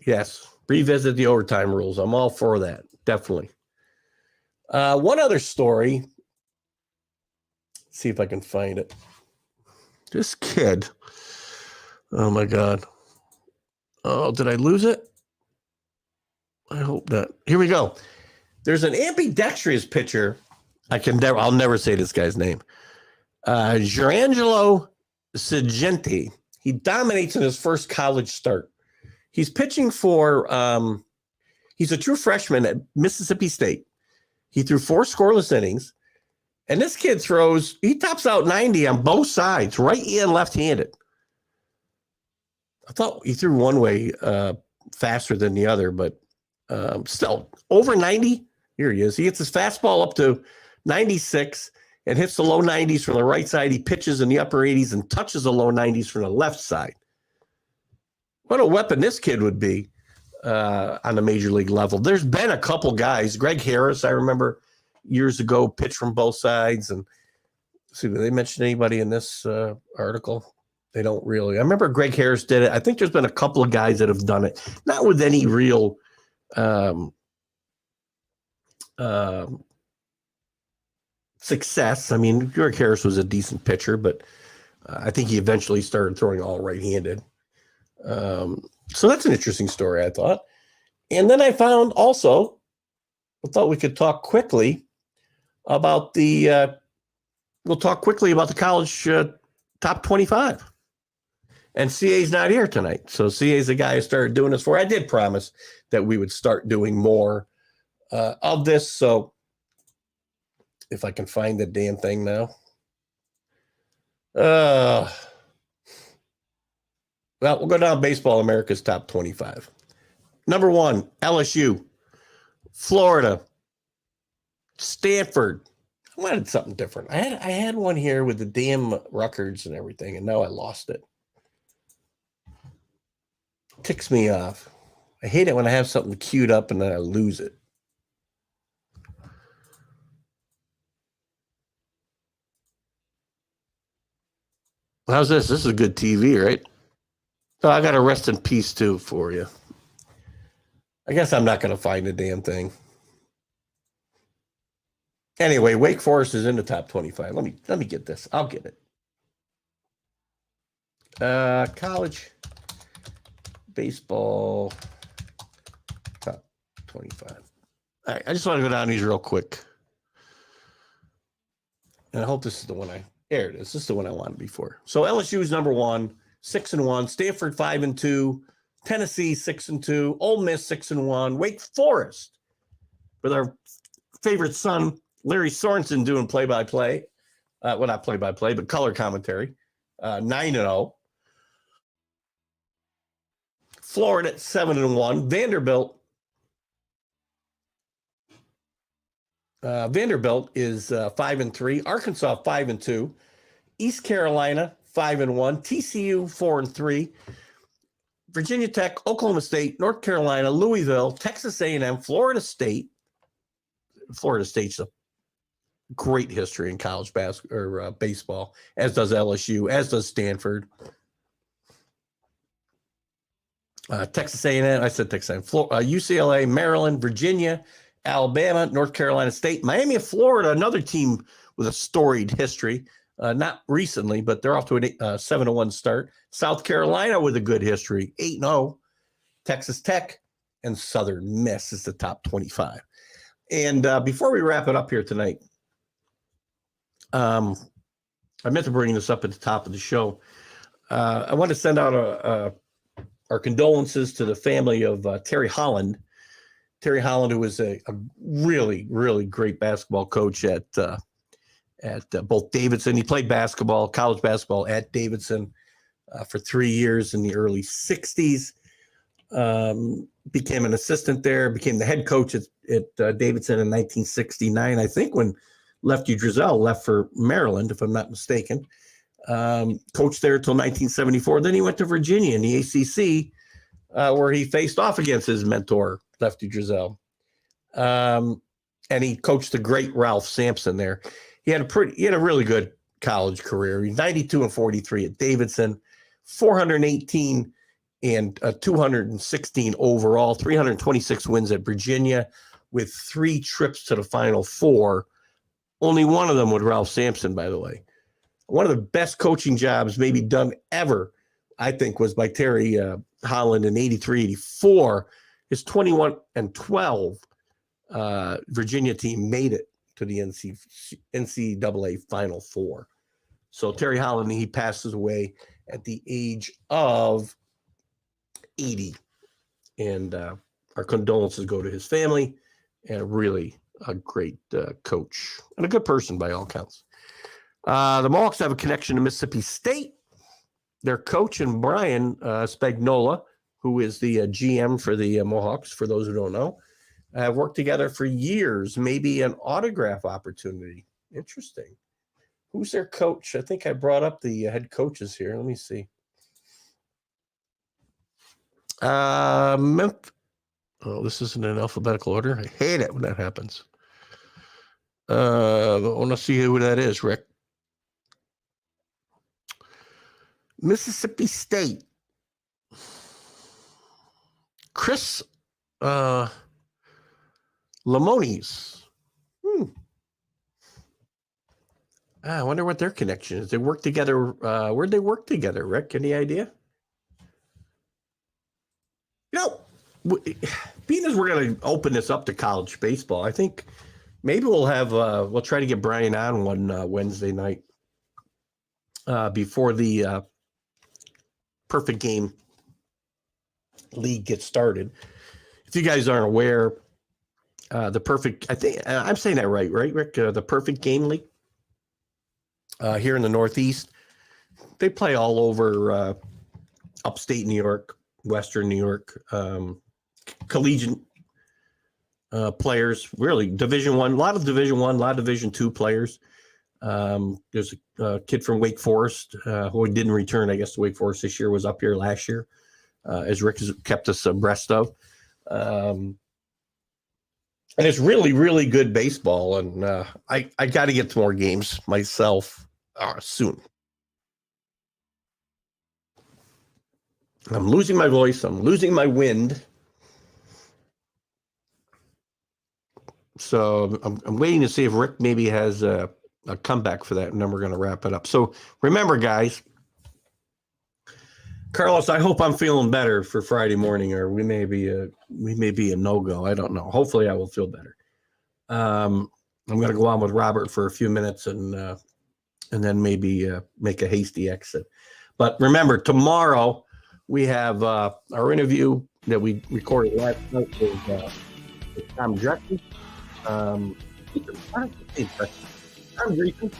Yes, revisit the overtime rules. I'm all for that, definitely. One other story. Let's see if I can find it. This kid. Oh, my God. Oh, did I lose it? I hope not. Here we go. There's an ambidextrous pitcher. I'll never say this guy's name. Gerangelo Sigenti. He dominates in his first college start. He's pitching for, he's a true freshman at Mississippi State. He threw 4 scoreless innings. And this kid he tops out 90 on both sides, right and left-handed. I thought he threw one way faster than the other, but still over 90. Here he is. He hits his fastball up to 96 and hits the low 90s from the right side. He pitches in the upper 80s and touches the low 90s from the left side. What a weapon this kid would be on the major league level. There's been a couple guys. Greg Harris, I remember years ago, pitched from both sides. And see, did they mention anybody in this article? They don't really. I remember Greg Harris did it. I think there's been a couple of guys that have done it, not with any real success. I mean, Greg Harris was a decent pitcher, but I think he eventually started throwing all right-handed. So that's an interesting story, I thought. And then I found also, I thought we could talk quickly about the college top 25. And CA's not here tonight. So CA's the guy I started doing this for. I did promise that we would start doing more of this. So if I can find the damn thing now. Well, we'll go down Baseball America's top 25. Number 1, LSU, Florida, Stanford. I wanted something different. I had one here with the damn records and everything, and now I lost it. Ticks me off. I hate it when I have something queued up and then I lose it. How's this? This is good TV, right? Oh, I got a rest in peace too for you. I guess I'm not going to find a damn thing. Anyway, Wake Forest is in the top 25. Let me get this. I'll get it. College baseball top 25. All right, I just want to go down these real quick. And I hope this is the one there it is. This is the one I wanted before. So LSU is number 1, 6-1. Stanford 5-2. Tennessee 6-2. Ole Miss 6-1. Wake Forest with our favorite son Larry Sorensen doing play-by-play. Well, not play-by-play, but color commentary. 9-0. Florida at 7-1. Vanderbilt is 5-3. Arkansas 5-2. East Carolina 5-1. TCU 4-3. Virginia Tech, Oklahoma State, North Carolina, Louisville, Texas A&M, Florida State. Florida State's a great history in college baseball, as does LSU, as does Stanford. Texas A&M, I said Texas A&M, UCLA, Maryland, Virginia, Alabama, North Carolina State, Miami of Florida, another team with a storied history. Not recently, but they're off to a 7-1 start. South Carolina with a good history, 8-0. Texas Tech and Southern Miss is the top 25. And before we wrap it up here tonight, I meant to bring this up at the top of the show. I want to send out our condolences to the family of Terry Holland. Terry Holland, who was a really, really great basketball coach at both Davidson. He played college basketball at Davidson for 3 years in the early 60s. Became an assistant there, became the head coach at Davidson in 1969, I think, when Lefty Driesell left for Maryland, if I'm not mistaken. Coached there until 1974. Then he went to Virginia in the ACC, where he faced off against his mentor, Lefty Driesell. And he coached the great Ralph Sampson there. He had a really good college career. He's 92-43 at Davidson, 418 and 216 overall, 326 wins at Virginia with 3 trips to the Final Four. Only one of them with Ralph Sampson, by the way. One of the best coaching jobs maybe done ever, I think, was by Terry Holland in 83-84. His 21-12 Virginia team made it to the NCAA Final Four. So Terry Holland, he passes away at the age of 80. And our condolences go to his family, and really a great coach and a good person by all accounts. The Mohawks have a connection to Mississippi State. Their coach and Brian Spagnola, who is the GM for the Mohawks, for those who don't know, have worked together for years. Maybe an autograph opportunity. Interesting. Who's their coach? I think I brought up the head coaches here. Let me see. This isn't in alphabetical order. I hate it when that happens. I want to see who that is, Rick. Mississippi State. Chris Lamonis. I wonder what their connection is. They work together. Where'd they work together, Rick? Any idea? Being as we're going to open this up to college baseball, I think maybe we'll try to get Brian on one Wednesday night before the Perfect Game League gets started. If you guys aren't aware, I think I'm saying that right, Rick? The Perfect Game League here in the Northeast, they play all over upstate New York, Western New York, collegiate players, really Division I, a lot of Division I, a lot of Division II players. There's a kid from Wake Forest who didn't return, I guess, to Wake Forest this year, was up here last year, as Rick has kept us abreast of. And it's really, really good baseball. And I got to get to more games myself soon. I'm losing my voice. I'm losing my wind. So I'm waiting to see if Rick maybe has a comeback for that, and then we're going to wrap it up. So remember, guys, Carlos, I hope I'm feeling better for Friday morning, or we may be a no-go. I don't know. Hopefully I will feel better. I'm going to go on with Robert for a few minutes and then maybe make a hasty exit. But remember, tomorrow we have our interview that we recorded last night with Tom Drecken. Tom Drecken,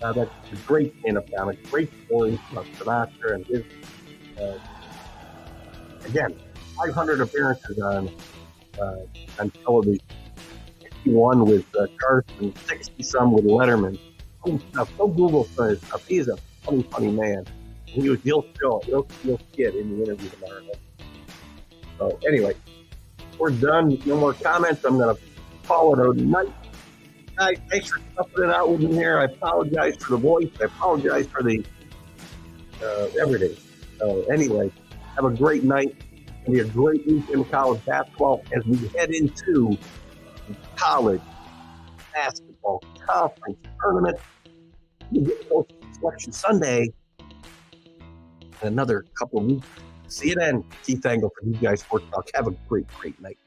that's a great stand-up comic, great story about Sinatra and his, again, 500 appearances on television, 61 with Carson, 60-some with Letterman. So Google for his stuff. He's a funny man. He'll get in the interview tomorrow. So anyway, we're done. No more comments. I'm going to call it a night. Guys, thanks for toughing it out with me here. I apologize for the voice. I apologize for the everything. So anyway, have a great night. It'll be a great weekend of college basketball as we head into the college basketball conference tournament. We get close to Selection Sunday in another couple of weeks. See you then. Keith Angle for you guys. Sports Talk. Have a great night.